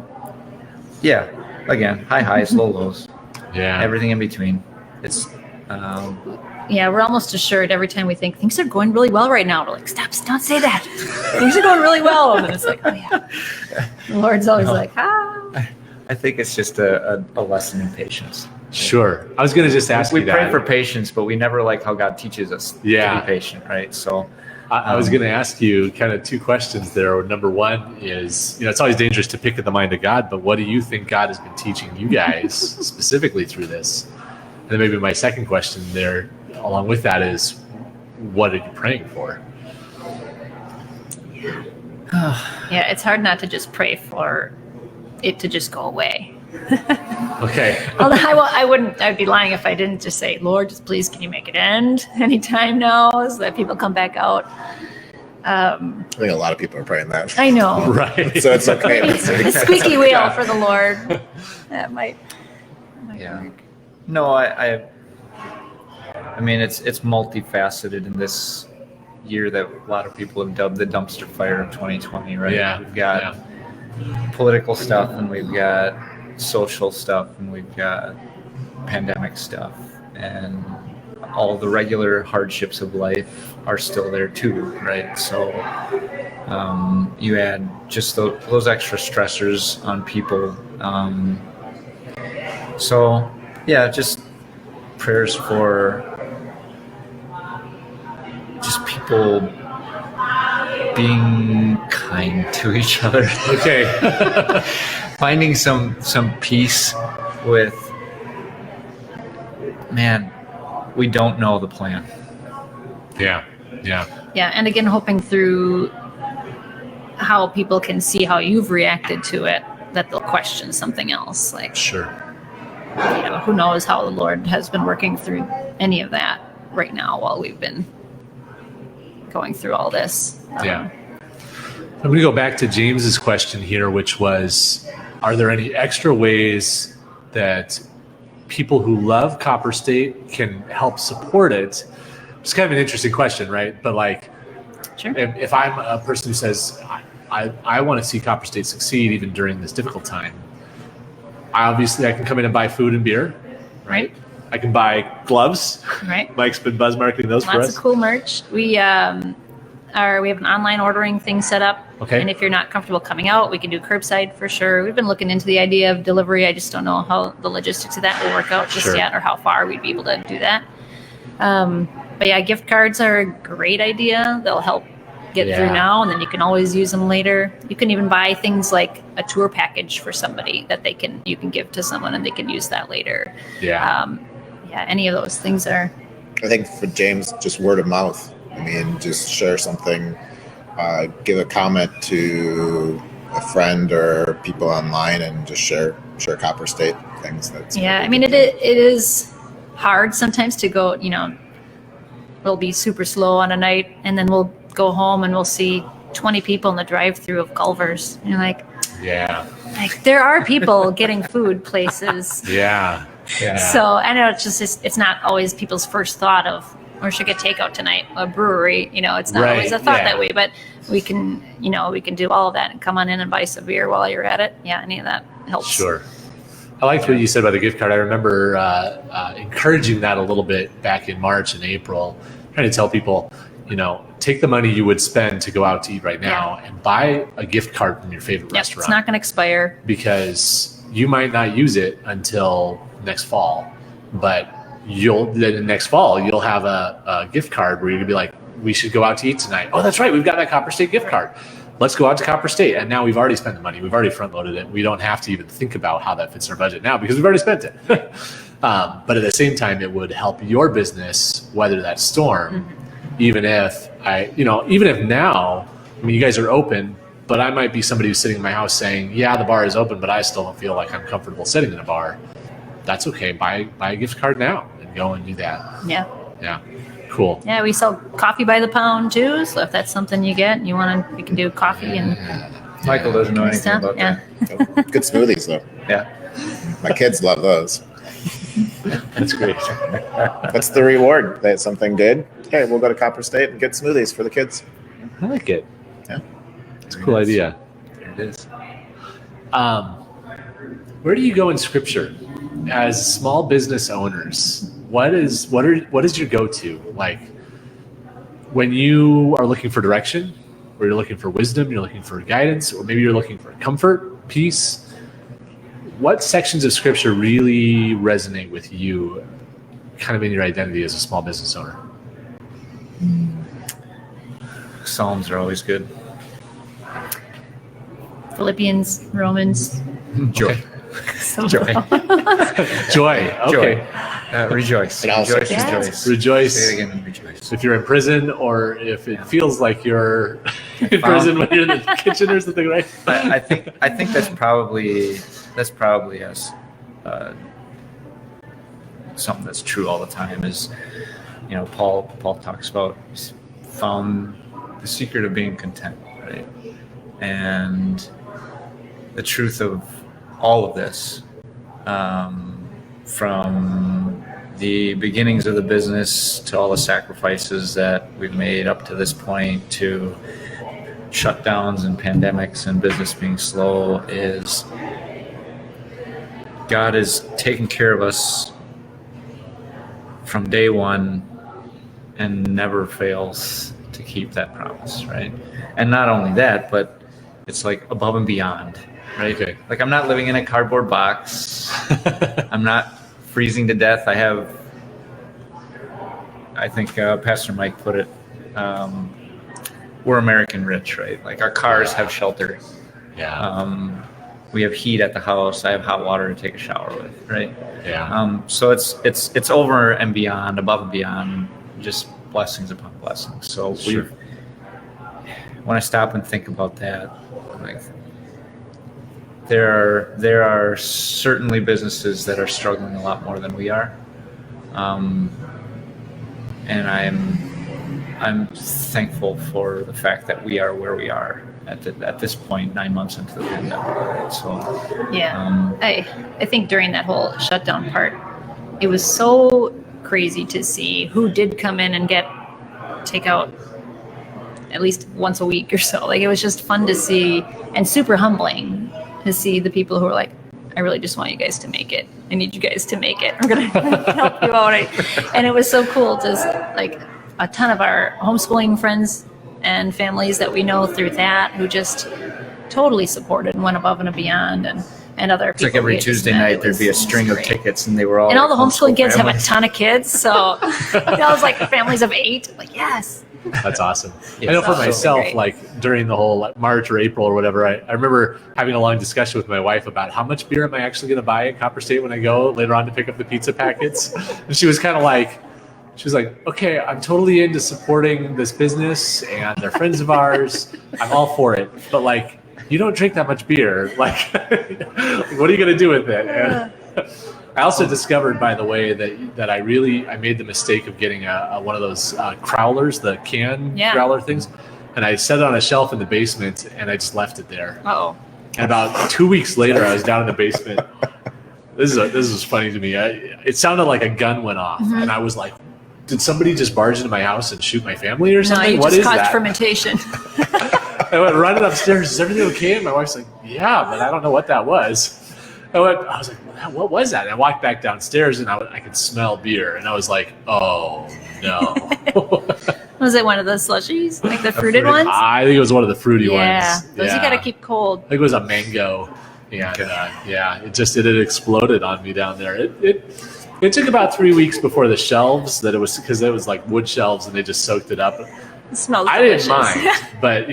S4: yeah, again, high highs, low lows,
S1: Yeah.
S4: everything in between. It's
S3: Yeah, we're almost assured every time we think things are going really well right now. We're like, stop, don't say that. Things are going really well. And it's like, oh yeah. The Lord's always like,
S4: I think it's just a lesson in patience.
S1: Sure. I was going to just ask
S4: We
S1: you that.
S4: pray for patience, but we never like how God teaches us to
S1: Yeah.
S4: be patient, right? So
S1: I was going to ask you kind of two questions there. Number one is, it's always dangerous to pick at the mind of God, but what do you think God has been teaching you guys specifically through this? And then maybe my second question there, along with that, is what are you praying for?
S3: yeah, it's hard not to just pray for it to just go away.
S1: Okay.
S3: Although I'd be lying if I didn't just say, Lord, just please, can you make it end anytime now so that people come back out?
S2: I think a lot of people are praying that.
S3: I know.
S1: Right.
S2: So it's okay.
S3: The squeaky wheel for the Lord. That might
S4: Yeah.
S3: work.
S4: No, I mean, it's multifaceted in this year that a lot of people have dubbed the dumpster fire of 2020, right?
S1: Yeah.
S4: We've got political stuff, and we've got social stuff, and we've got pandemic stuff, and all the regular hardships of life are still there too, right? So you add just those extra stressors on people. So yeah, just prayers for just people being kind to each other.
S1: Okay.
S4: Finding some peace with, man, we don't know the plan.
S1: Yeah. Yeah.
S3: Yeah, and again, hoping through how people can see how you've reacted to it, that they'll question something else. Like,
S1: Sure.
S3: who knows how the Lord has been working through any of that right now while we've been going through all this.
S1: Yeah. I'm going to go back to James's question here, which was, are there any extra ways that people who love Copper State can help support it? It's kind of an interesting question, right? But like,
S3: Sure.
S1: if I'm a person who says, I want to see Copper State succeed even during this difficult time, I can come in and buy food and beer, right? I can buy gloves.
S3: Right.
S1: Mike's been buzz marketing those for
S3: Lots
S1: us.
S3: of cool merch. We have an online ordering thing set up.
S1: Okay.
S3: And if you're not comfortable coming out, we can do curbside for sure. We've been looking into the idea of delivery. I just don't know how the logistics of that will work out just
S1: Sure.
S3: yet, or how far we'd be able to do that. But yeah, gift cards are a great idea. They'll help get
S1: Yeah.
S3: through now, and then you can always use them later. You can even buy things like a tour package for somebody that you can give to someone, and they can use that later.
S1: Yeah.
S3: Any of those things are.
S2: I think for James, just word of mouth. I mean, just share something, give a comment to a friend or people online, and just share Copper State things.
S3: Yeah, I mean, it is hard sometimes to go, we'll be super slow on a night, and then we'll go home and we'll see 20 people in the drive-through of Culver's. And you're like, there are people getting food places.
S1: Yeah. Yeah.
S3: So I know it's not always people's first thought of, or should get takeout tonight, a brewery. It's not always a thought that way, but we can do all of that and come on in and buy some beer while you're at it. Yeah, any of that helps.
S1: Sure. I liked what you said about the gift card. I remember encouraging that a little bit back in March and April, trying to tell people, take the money you would spend to go out to eat right now and buy a gift card from your favorite restaurant.
S3: It's not going to expire.
S1: Because you might not use it until next fall, but next fall you'll have a gift card where you're gonna be like, we should go out to eat tonight. Oh, that's right, we've got that Copper State gift card. Let's go out to Copper State. And now we've already spent the money. We've already front loaded it. We don't have to even think about how that fits in our budget now because we've already spent it. But at the same time, it would help your business weather that storm. Even if now, you guys are open, but I might be somebody who's sitting in my house saying, yeah, the bar is open, but I still don't feel like I'm comfortable sitting in a bar. That's okay. Buy a gift card now and go and do that.
S3: Yeah.
S1: Yeah. Cool.
S3: Yeah, we sell coffee by the pound too. So if that's something you get and you want to, we can do coffee and
S4: Michael doesn't know anything
S3: stuff.
S4: about
S3: Yeah.
S4: that.
S2: Good smoothies though.
S4: Yeah.
S2: My kids love those.
S1: That's great.
S2: That's the reward. That's something good. Okay, we'll go to Copper State and get smoothies for the kids.
S1: I like it.
S2: Yeah.
S1: It's a cool idea.
S4: There it is.
S1: Where do you go in scripture as small business owners? What is your go-to? Like when you are looking for direction, or you're looking for wisdom, you're looking for guidance, or maybe you're looking for comfort, peace. What sections of scripture really resonate with you kind of in your identity as a small business owner?
S4: Psalms are always good.
S3: Philippians, Romans.
S4: Joy.
S3: So
S4: Joy.
S1: Joy. Okay.
S4: Rejoice.
S2: And also-
S4: Rejoice.
S3: Yes.
S4: Rejoice.
S1: Rejoice.
S4: Say it again. Rejoice.
S1: If you're in prison, or if it feels like you're in prison when you're in the kitchen or something, right?
S4: I think that's probably us. Something that's true all the time is, Paul talks about found the secret of being content, right? And the truth of all of this, from the beginnings of the business to all the sacrifices that we've made up to this point, to shutdowns and pandemics and business being slow, is God is taking care of us from day one and never fails to keep that promise, right? And not only that, but it's like above and beyond, right?
S1: Okay.
S4: Like I'm not living in a cardboard box. I'm not freezing to death. I think Pastor Mike put it, we're American rich, right? Like our cars have shelter.
S1: Yeah.
S4: We have heat at the house. I have hot water to take a shower with, right?
S1: Yeah.
S4: So it's over and beyond, above and beyond, just blessings upon blessings. So
S1: Sure.
S4: when I stop and think about that, like there are certainly businesses that are struggling a lot more than we are, and I'm thankful for the fact that we are where we are at this point, 9 months into the pandemic. Right? So
S3: yeah, I think during that whole shutdown part, it was so crazy to see who did come in and get takeout at least once a week or so. Like it was just fun to see and super humbling to see the people who were like, I really just want you guys to make it. I need you guys to make it. I'm gonna help you out. And it was so cool to like a ton of our homeschooling friends and families that we know through that who just totally supported and went above and beyond, and other
S4: it's
S3: people.
S4: like every Tuesday night there'd be a string of tickets, and they were all.
S3: And all the
S4: like
S3: homeschooling kids have a
S4: families.
S3: ton of kids, so that was like families of 8. Like yes,
S1: That's awesome.
S4: Yeah,
S1: I know for
S3: so
S1: myself,
S3: great.
S1: like during the whole March or April or whatever, I remember having a long discussion with my wife about how much beer am I actually going to buy at Copper State when I go later on to pick up the pizza packets. And she was kind of like, okay, I'm totally into supporting this business and they're friends of ours. I'm all for it. But like, you don't drink that much beer. Like, what are you going to do with it? And I also discovered, by the way, that I made the mistake of getting one of those crowlers, the can growler things, and I set it on a shelf in the basement, and I just left it there.
S3: oh,
S1: And about 2 weeks later, I was down in the basement. This is funny to me. It sounded like a gun went off, and I was like, "Did somebody just barge into my house and shoot my family or
S3: no,
S1: something?
S3: you
S1: What
S3: just
S1: is
S3: caused
S1: that?"
S3: fermentation.
S1: I went running upstairs. Is everything okay? And my wife's like, "Yeah, but I don't know what that was." I was like, "What was that?" And I walked back downstairs, and I could smell beer, and I was like, "Oh no!"
S3: Was it one of those slushies, like the fruited ones?
S1: I think it was one of the fruity
S3: Yeah,
S1: ones.
S3: those you got to keep cold.
S1: I think it was a mango, and it had exploded on me down there. It took about 3 weeks before the shelves because it was like wood shelves, and they just soaked it up.
S3: It smells
S1: I
S3: delicious.
S1: didn't mind, but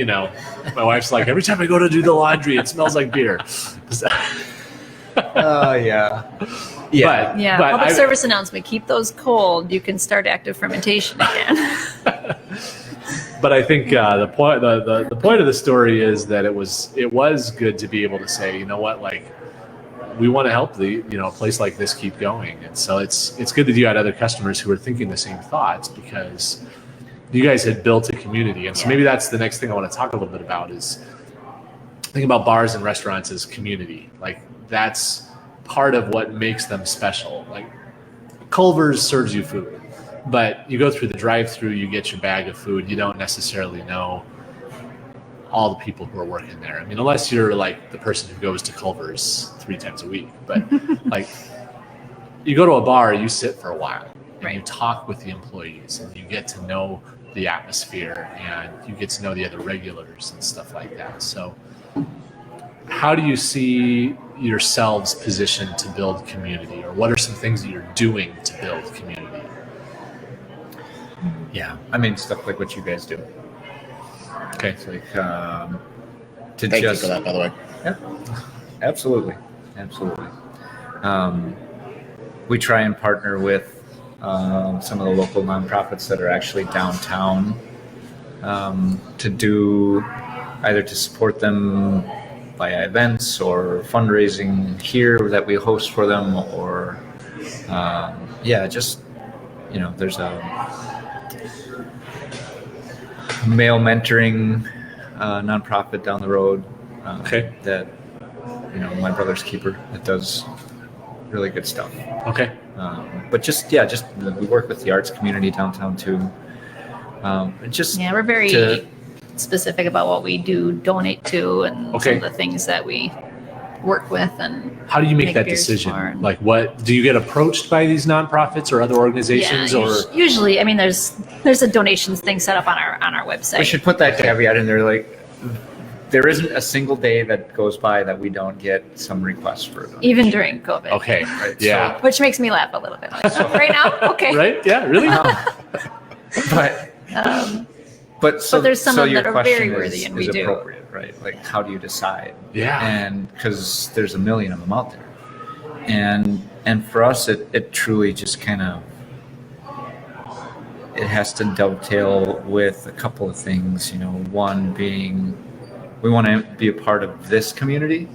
S1: my wife's like, every time I go to do the laundry, it smells like beer.
S4: Oh yeah. Yeah.
S3: Yeah,
S1: but
S3: public service announcement, keep those cold. You can start active fermentation again.
S1: But I think the point of the story is that it was good to be able to say, you know what, like we want to help a place like this keep going. And so it's good that you had other customers who were thinking the same thoughts, because you guys had built a community. And so maybe that's the next thing I want to talk a little bit about is think about bars and restaurants as community. Like that's part of what makes them special. Like Culver's serves you food, but you go through the drive-through, you get your bag of food. You don't necessarily know all the people who are working there. I mean, unless you're like the person who goes to Culver's 3 times a week, but like you go to a bar, you sit for a while and you talk with the employees and you get to know the atmosphere and you get to know the other regulars and stuff like that. So how do you see yourselves positioned to build community, or what are some things that you're doing to build community?
S4: Yeah, I mean, stuff like what you guys do.
S1: Okay.
S4: It's like
S2: Thank you for that, by the way.
S4: Yeah, absolutely. We try and partner with some of the local nonprofits that are actually downtown to do either to support them via events or fundraising here that we host for them, or there's a male mentoring nonprofit down the road that my brother's keeper that does really good stuff. But we work with the arts community downtown too.
S3: We're very specific about what we do donate to and some of the things that we work with. And
S1: how do you make that decision? Like, what do you get approached by these nonprofits or other organizations?
S3: Usually, I mean, there's a donations thing set up on our website.
S4: We should put that caveat in there. Like, there isn't a single day that goes by that we don't get some requests for a donation.
S3: Even during COVID.
S1: Okay.
S4: Right?
S1: Yeah.
S4: So,
S3: which makes me laugh a little bit. Like, right now? Okay.
S1: Right? Yeah, really?
S4: But
S3: there's some of them
S4: your
S3: that are
S4: question
S3: very worthy, and we
S4: is
S3: do.
S4: appropriate, right? Like, how do you decide?
S1: Yeah.
S4: And because there's a million of them out there. And for us, it truly just kind of, it has to dovetail with a couple of things, one being we want to be a part of this community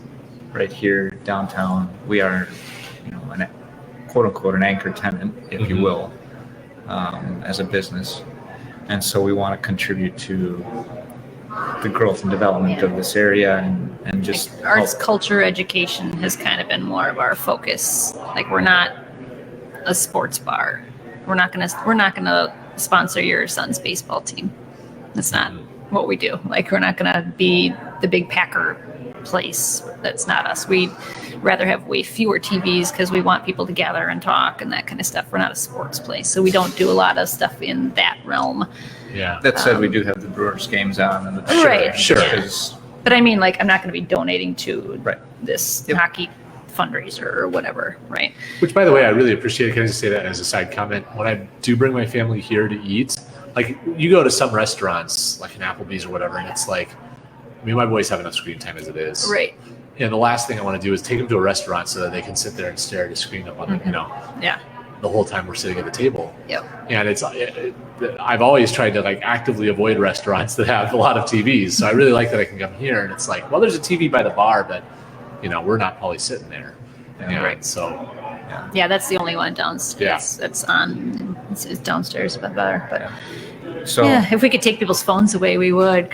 S4: right here downtown. We are, an quote unquote, an anchor tenant, if you will, as a business. And so we want to contribute to the growth and development of this area and just
S3: like arts, culture, education has kind of been more of our focus. Like, we're not a sports bar. We're not gonna sponsor your son's baseball team. That's not what we do. Like, we're not gonna be the big Packer place. That's not us. We'd rather have way fewer TVs because we want people to gather and talk and that kind of stuff. We're not a sports place, so we don't do a lot of stuff in that realm.
S1: Yeah.
S4: That said, we do have the Brewers games on, and
S1: Sure.
S3: But I mean, like, I'm not going to be donating to this hockey fundraiser or whatever, right?
S1: Which, by the way, I really appreciate. Can I just say that as a side comment? When I do bring my family here to eat, like, you go to some restaurants, like an Applebee's or whatever, and it's like, I mean, my boys have enough screen time as it is.
S3: Right.
S1: And the last thing I want to do is take them to a restaurant so that they can sit there and stare at a screen up on the whole time we're sitting at the table.
S3: Yep.
S1: And I've always tried to, like, actively avoid restaurants that have a lot of TVs. So I really like that I can come here and it's like, well, there's a TV by the bar, but we're not probably sitting there.
S3: Right.
S1: So
S3: yeah, that's the only one downstairs.
S1: Yeah.
S3: It's downstairs, but better. But
S4: so
S3: if we could take people's phones away, we would.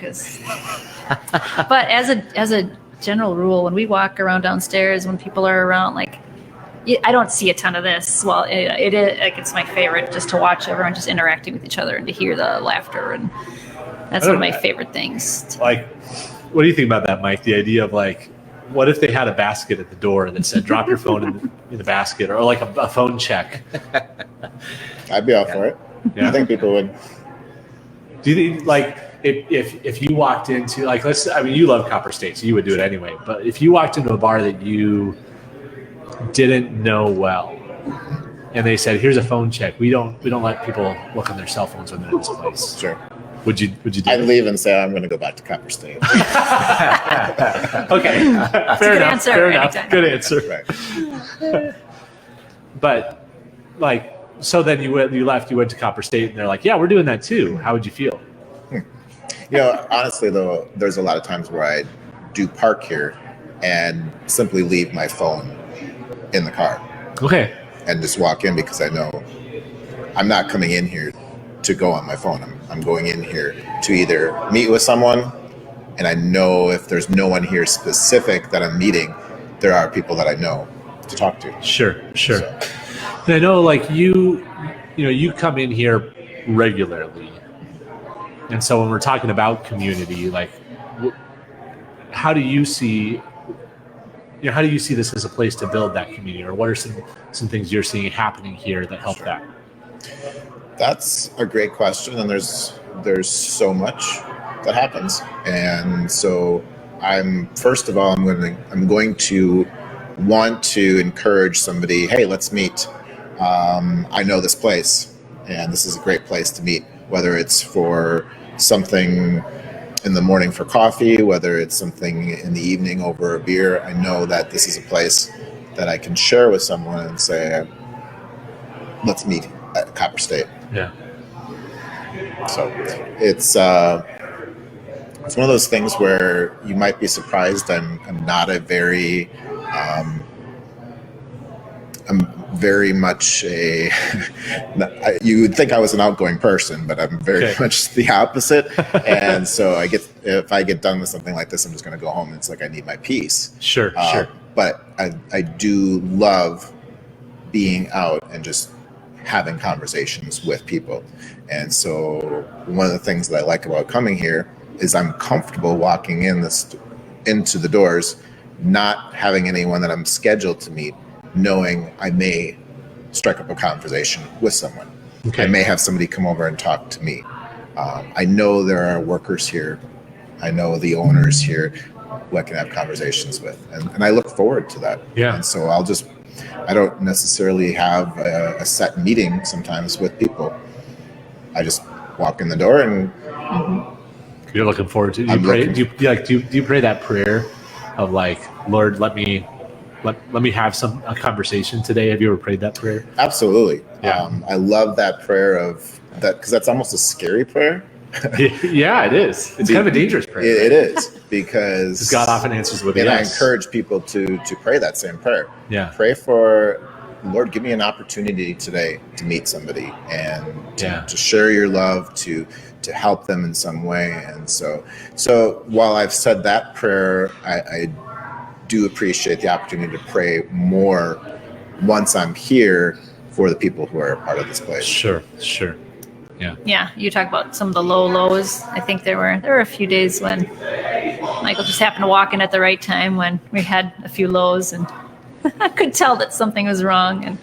S3: But as a general rule, when we walk around downstairs, when people are around, like, I don't see a ton of this. Well, it is, like, it's my favorite just to watch everyone just interacting with each other and to hear the laughter, and that's one of my favorite things.
S1: Like, what do you think about that, Mike? The idea of, like, what if they had a basket at the door that said "drop your phone in the basket," or like a phone check?
S2: I'd be all for it.
S1: Yeah.
S2: I think people would.
S1: Do you think, like, if you walked into, like, you love Copper State, so you would do it anyway. But if you walked into a bar that you didn't know well, and they said, "Here's a phone check," we don't let people look on their cell phones when they're in this place.
S2: Sure.
S1: Would you do
S2: I'd
S1: it?
S2: leave and say, I'm going to go back to Copper State.
S1: Okay. Fair enough.
S3: Answer.
S1: Fair enough.
S3: Anytime.
S1: Good answer.
S2: Right.
S1: But, like, so then you left, you went to Copper State, and they're like, "Yeah, we're doing that too." How would you feel?
S2: Honestly, though, there's a lot of times where I do park here and simply leave my phone in the car
S1: Okay.
S2: and just walk in, because I know I'm not coming in here to go on my phone. I'm going in here to either meet with someone, and I know if there's no one here specific that I'm meeting, there are people that I know to talk to.
S1: Sure.
S2: So,
S1: And I know, like, you come in here regularly, and so when we're talking about community, like, how do you see this as a place to build that community, or what are some things you're seeing happening here that help that?
S2: that's a great question, and there's so much that happens, and so I'm going to want to encourage somebody. Hey, let's meet. I know this place, and this is a great place to meet. Whether it's for something in the morning for coffee, whether it's something in the evening over a beer, I know that this is a place that I can share with someone and say, let's meet at Copper State.
S1: Yeah.
S2: So it's one of those things where you might be surprised. I'm not I'm very much you would think I was an outgoing person, but I'm very much the opposite. And so if I get done with something like this, I'm just going to go home. It's like I need my peace.
S1: Sure.
S2: But I do love being out and just having conversations with people. And so one of the things that I like about coming here is I'm comfortable walking into the doors, not having anyone that I'm scheduled to meet, knowing I may strike up a conversation with someone.
S1: Okay.
S2: I may have somebody come over and talk to me. I know there are workers here. I know the owners here who I can have conversations with. And I look forward to that.
S1: Yeah.
S2: And so I don't necessarily have a set meeting sometimes with people. I just walk in the door and
S1: You're looking forward to. Do you pray that prayer of like, Lord, let me have a conversation today? Have you ever prayed that prayer?
S2: Absolutely.
S1: Yeah.
S2: I love that prayer of that, because that's almost a scary prayer.
S1: Yeah, it is. It's kind of a dangerous prayer.
S2: It is, because
S1: God often answers with a
S2: and
S1: yes.
S2: I encourage people to pray that same prayer.
S1: Yeah.
S2: Pray for, Lord, give me an opportunity today to meet somebody and to share your love, to help them in some way. And so while I've said that prayer, I do appreciate the opportunity to pray more once I'm here for the people who are a part of this place.
S1: Sure.
S3: Yeah, you talk about some of the lows. I think there were a few days when Michael just happened to walk in at the right time when we had a few lows, and I could tell that something was wrong, and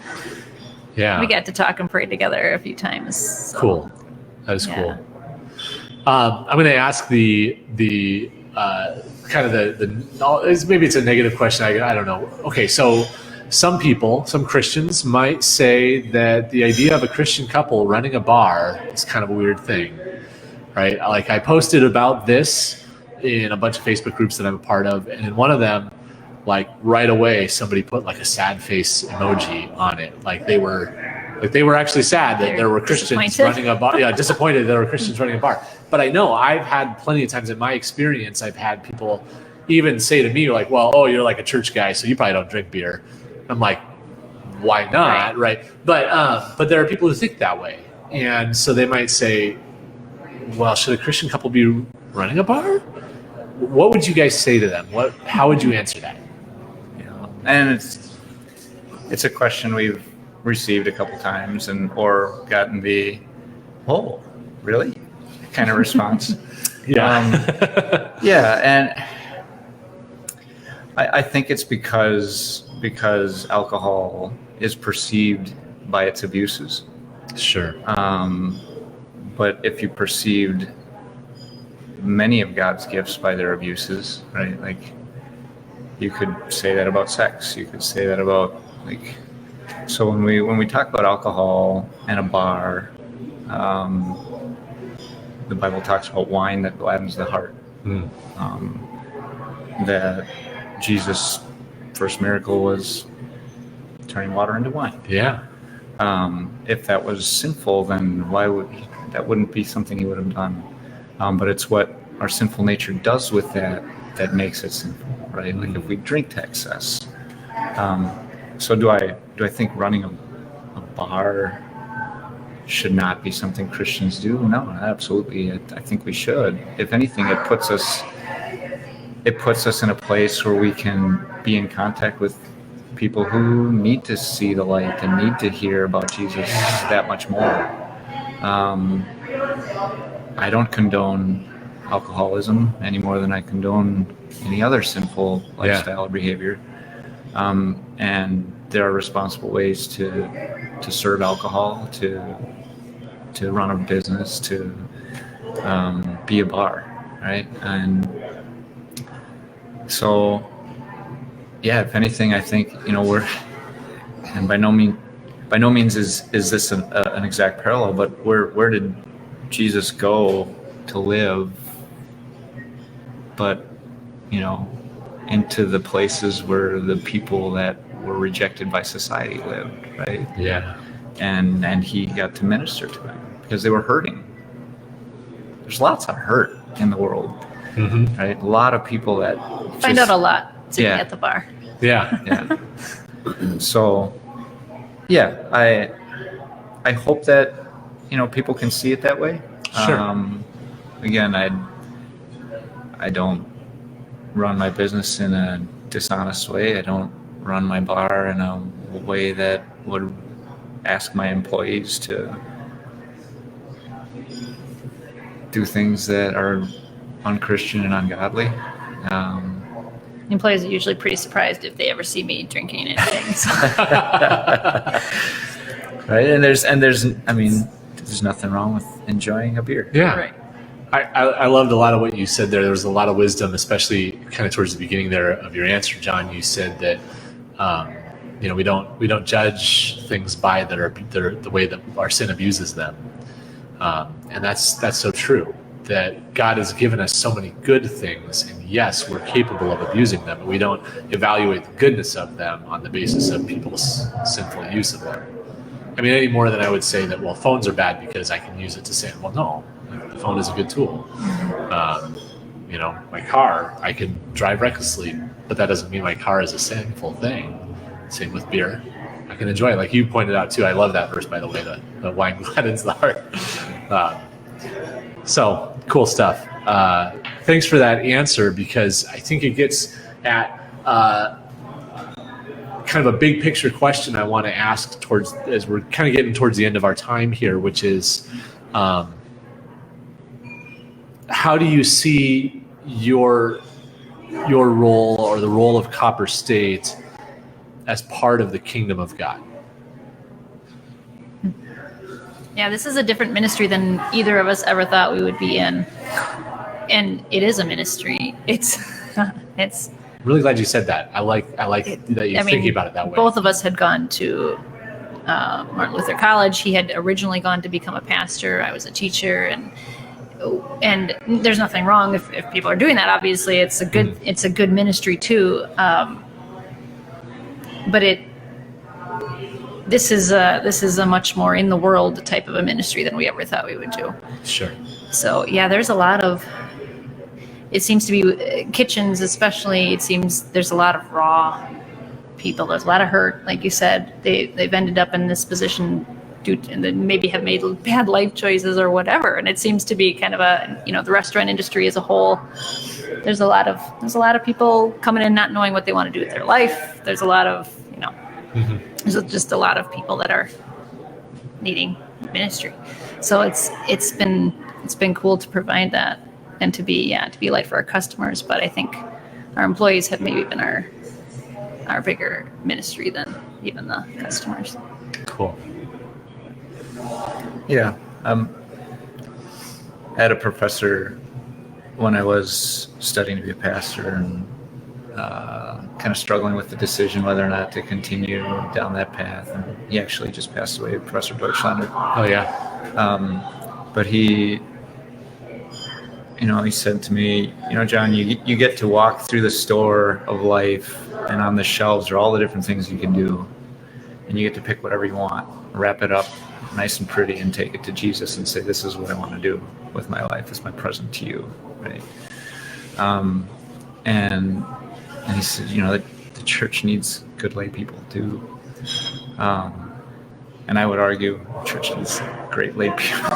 S3: we got to talk and pray together a few times. So,
S1: cool. That is cool. I'm going to ask the kind of maybe it's a negative question. I don't know. Okay, so some Christians might say that the idea of a Christian couple running a bar is kind of a weird thing, right? Like, I posted about this in a bunch of Facebook groups that I'm a part of, and in one of them, like, right away, somebody put like a sad face emoji on it. Like they were actually sad that there were Christians running a bar. Yeah, disappointed there were Christians running a bar. But I know I've had plenty of times in my experience, I've had people even say to me, like, well, you're like a church guy, so you probably don't drink beer. I'm like, why not, right? But there are people who think that way. And so they might say, well, should a Christian couple be running a bar? What would you guys say to them? How would you answer that?
S4: And it's a question we've received a couple times or gotten the, oh, really? kind of response. And I think it's because alcohol is perceived by its abuses.
S1: Sure.
S4: But if you perceived many of God's gifts by their abuses, right? Like, you could say that about sex. You could say that about, like, so when we talk about alcohol and a bar, the Bible talks about wine that gladdens the heart. That Jesus' first miracle was turning water into wine.
S1: Yeah.
S4: If that was sinful, then that wouldn't be something he would have done. But it's what our sinful nature does with that makes it sinful, right? Like if we drink to excess, So do I think running a bar should not be something Christians do? No, absolutely. I think we should. If anything, it puts us in a place where we can be in contact with people who need to see the light and need to hear about Jesus that much more. I don't condone alcoholism any more than I condone any other sinful lifestyle or behavior. And there are responsible ways to serve alcohol, to run a business, to be a bar, right? And so, yeah, if anything, I think, we're, and by no means is this an exact parallel, but where did Jesus go to live? But, into the places where the people that were rejected by society lived, right?
S1: Yeah.
S4: And he got to minister to them because they were hurting. There's lots of hurt in the world, right? A lot of people that
S3: Find out a lot sitting at the bar.
S1: Yeah.
S4: Yeah. So, yeah, I hope that people can see it that way.
S1: Sure.
S4: Again, I don't run my business in a dishonest way. I don't run my bar in a way that would ask my employees to do things that are unchristian and ungodly.
S3: Employees are usually pretty surprised if they ever see me drinking anything. So.
S4: Right, and there's nothing wrong with enjoying a beer.
S1: Yeah.
S3: Right.
S1: I loved a lot of what you said there. There was a lot of wisdom, especially kind of towards the beginning there of your answer, John. You said that we don't judge things by the way that our sin abuses them, and that's so true. That God has given us so many good things, and yes, we're capable of abusing them, but we don't evaluate the goodness of them on the basis of people's sinful use of them. I mean, any more than I would say that, well, phones are bad because I can use it to say, well, no, the phone is a good tool. My car, I can drive recklessly, but that doesn't mean my car is a sinful thing. Same with beer. I can enjoy it. Like you pointed out, too. I love that verse, by the way, the wine gladdens the heart. So, cool stuff. Thanks for that answer, because I think it gets at kind of a big picture question I want to ask as we're kind of getting towards the end of our time here, which is, how do you see your role, or the role of Copper State, as part of the kingdom of God?
S3: Yeah, this is a different ministry than either of us ever thought we would be in. And it is a ministry. It's
S1: Really glad you said that. I like that you're thinking about it that way.
S3: Both of us had gone to Martin Luther College. He had originally gone to become a pastor. I was a teacher, and there's nothing wrong if people are doing that. Obviously, it's a good ministry too. But this is a much more in the world type of a ministry than we ever thought we would do.
S1: Sure.
S3: So yeah, there's a lot of. It seems to be kitchens, especially. It seems there's a lot of raw people. There's a lot of hurt, like you said. They've ended up in this position and then maybe have made bad life choices or whatever. And it seems to be kind of the restaurant industry as a whole. There's a lot of people coming in not knowing what they want to do with their life. There's a lot of There's just a lot of people that are needing ministry. So it's been cool to provide that and to be light for our customers. But I think our employees have maybe been our bigger ministry than even the customers.
S1: Cool.
S4: Yeah. I had a professor when I was studying to be a pastor and kind of struggling with the decision whether or not to continue down that path. And he actually just passed away, Professor Deutschlander.
S1: Oh, yeah.
S4: But he said to me, John, you get to walk through the store of life, and on the shelves are all the different things you can do. And you get to pick whatever you want, wrap it up nice and pretty, and take it to Jesus and say, this is what I want to do with my life. It's my present to you, right? And he said, the church needs good lay people too. And I would argue church needs great lay people.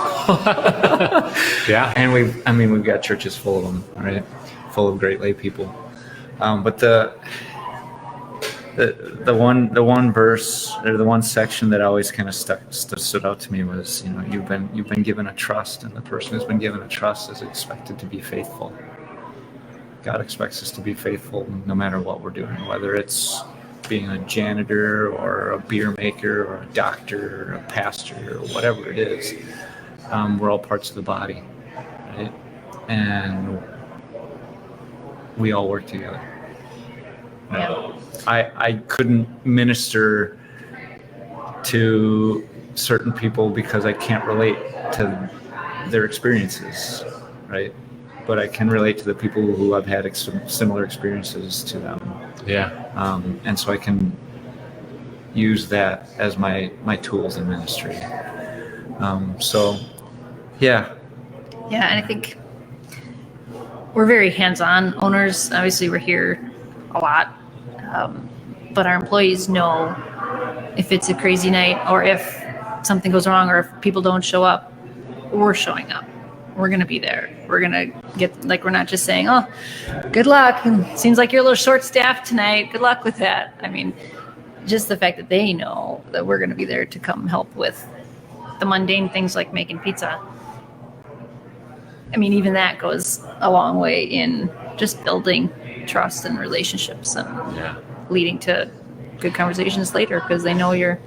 S1: Yeah.
S4: And we've got churches full of them, right? Full of great lay people. But the one verse or the one section that always kind of stood out to me was, you've been given a trust, and the person who's been given a trust is expected to be faithful. God expects us to be faithful no matter what we're doing, whether it's being a janitor or a beer maker or a doctor or a pastor or whatever it is. We're all parts of the body, right? And we all work together.
S3: Yeah.
S4: I couldn't minister to certain people because I can't relate to their experiences, right? But I can relate to the people who have had similar experiences to them.
S1: Yeah.
S4: And so I can use that as my tools in ministry. Yeah.
S3: Yeah, and I think we're very hands-on owners. Obviously, we're here a lot, but our employees know if it's a crazy night or if something goes wrong or if people don't show up, we're showing up. We're going to be there. We're going to get, we're not just saying, oh, good luck. And seems like you're a little short-staffed tonight. Good luck with that. I mean, just the fact that they know that we're going to be there to come help with the mundane things like making pizza. I mean, even that goes a long way in just building trust and relationships and leading to good conversations later because they know you're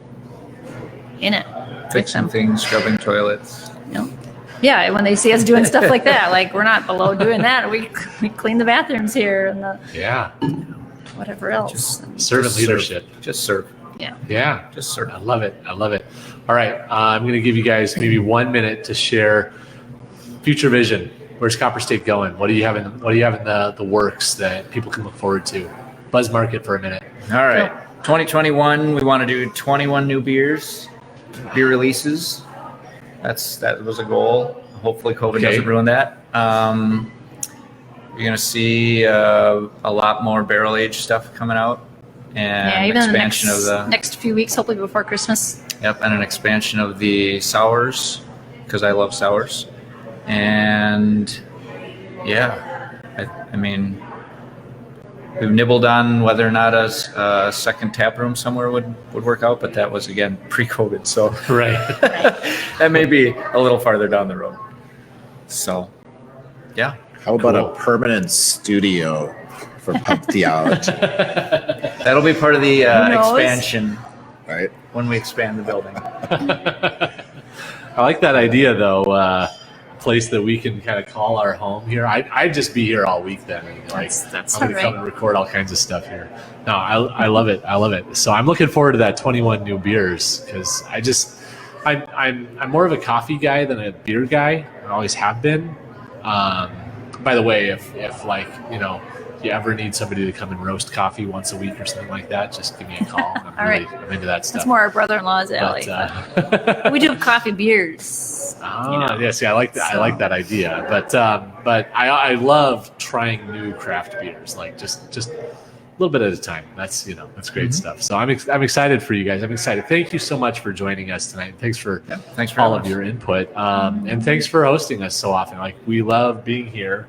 S3: in it.
S4: Fixing things, scrubbing toilets.
S3: Yeah, when they see us doing stuff like that, we're not below doing that. We clean the bathrooms here and whatever else.
S1: Servant leadership.
S4: Just serve.
S1: Yeah.
S4: Just serve.
S1: I love it. All right. I'm going to give you guys maybe 1 minute to share future vision. Where's Copper State going? What do you have in the works that people can look forward to? Buzz market for a minute.
S4: All right. 2021, we want to do 21 new beer releases. That was a goal. Hopefully COVID doesn't ruin that. You're going to see a lot more barrel aged stuff coming out, and
S3: even
S4: expansion
S3: of
S4: the
S3: next few weeks, hopefully before Christmas.
S4: Yep, and an expansion of the sours because I love sours, and I mean, we've nibbled on whether or not a second tap room somewhere would work out, but that was again pre-COVID, so
S1: Right.
S4: that may be a little farther down the road. So, yeah.
S2: How about a permanent studio for Pub Theology?
S4: That'll be part of the expansion,
S2: Right?
S4: when we expand the building.
S1: I like that idea, though. A place that we can kind of call our home here. I'd just be here all week then.
S3: That's
S1: I'm going to come and record all kinds of stuff here. No, I love it. I love it. So I'm looking forward to that 21 new beers because I'm more of a coffee guy than a beer guy. I always have been. By the way, if you ever need somebody to come and roast coffee once a week or something like that, just give me a call. I'm into that stuff.
S3: That's more our brother-in-law's alley.
S1: But,
S3: we do coffee beers.
S1: Yes, I like that. I like that idea. But I love trying new craft beers, just a little bit at a time. That's great stuff. So I'm excited for you guys. I'm excited. Thank you so much for joining us tonight. Thanks for all of your input. And thanks for hosting us so often. We love being here,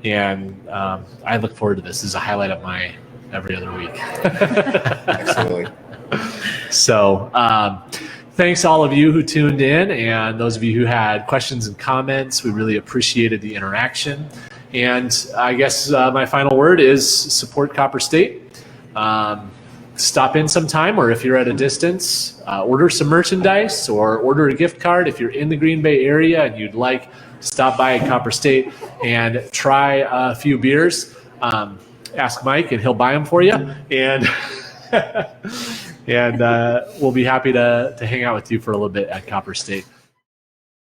S1: and I look forward to this. This is a highlight of my every other week.
S2: Absolutely.
S1: So thanks all of you who tuned in, and those of you who had questions and comments. We really appreciated the interaction. And I guess my final word is support Copper State. Stop in sometime, or if you're at a distance, order some merchandise or order a gift card. If you're in the Green Bay area and you'd like to stop by at Copper State and try a few beers, ask Mike and he'll buy them for you. And and we'll be happy to hang out with you for a little bit at Copper State.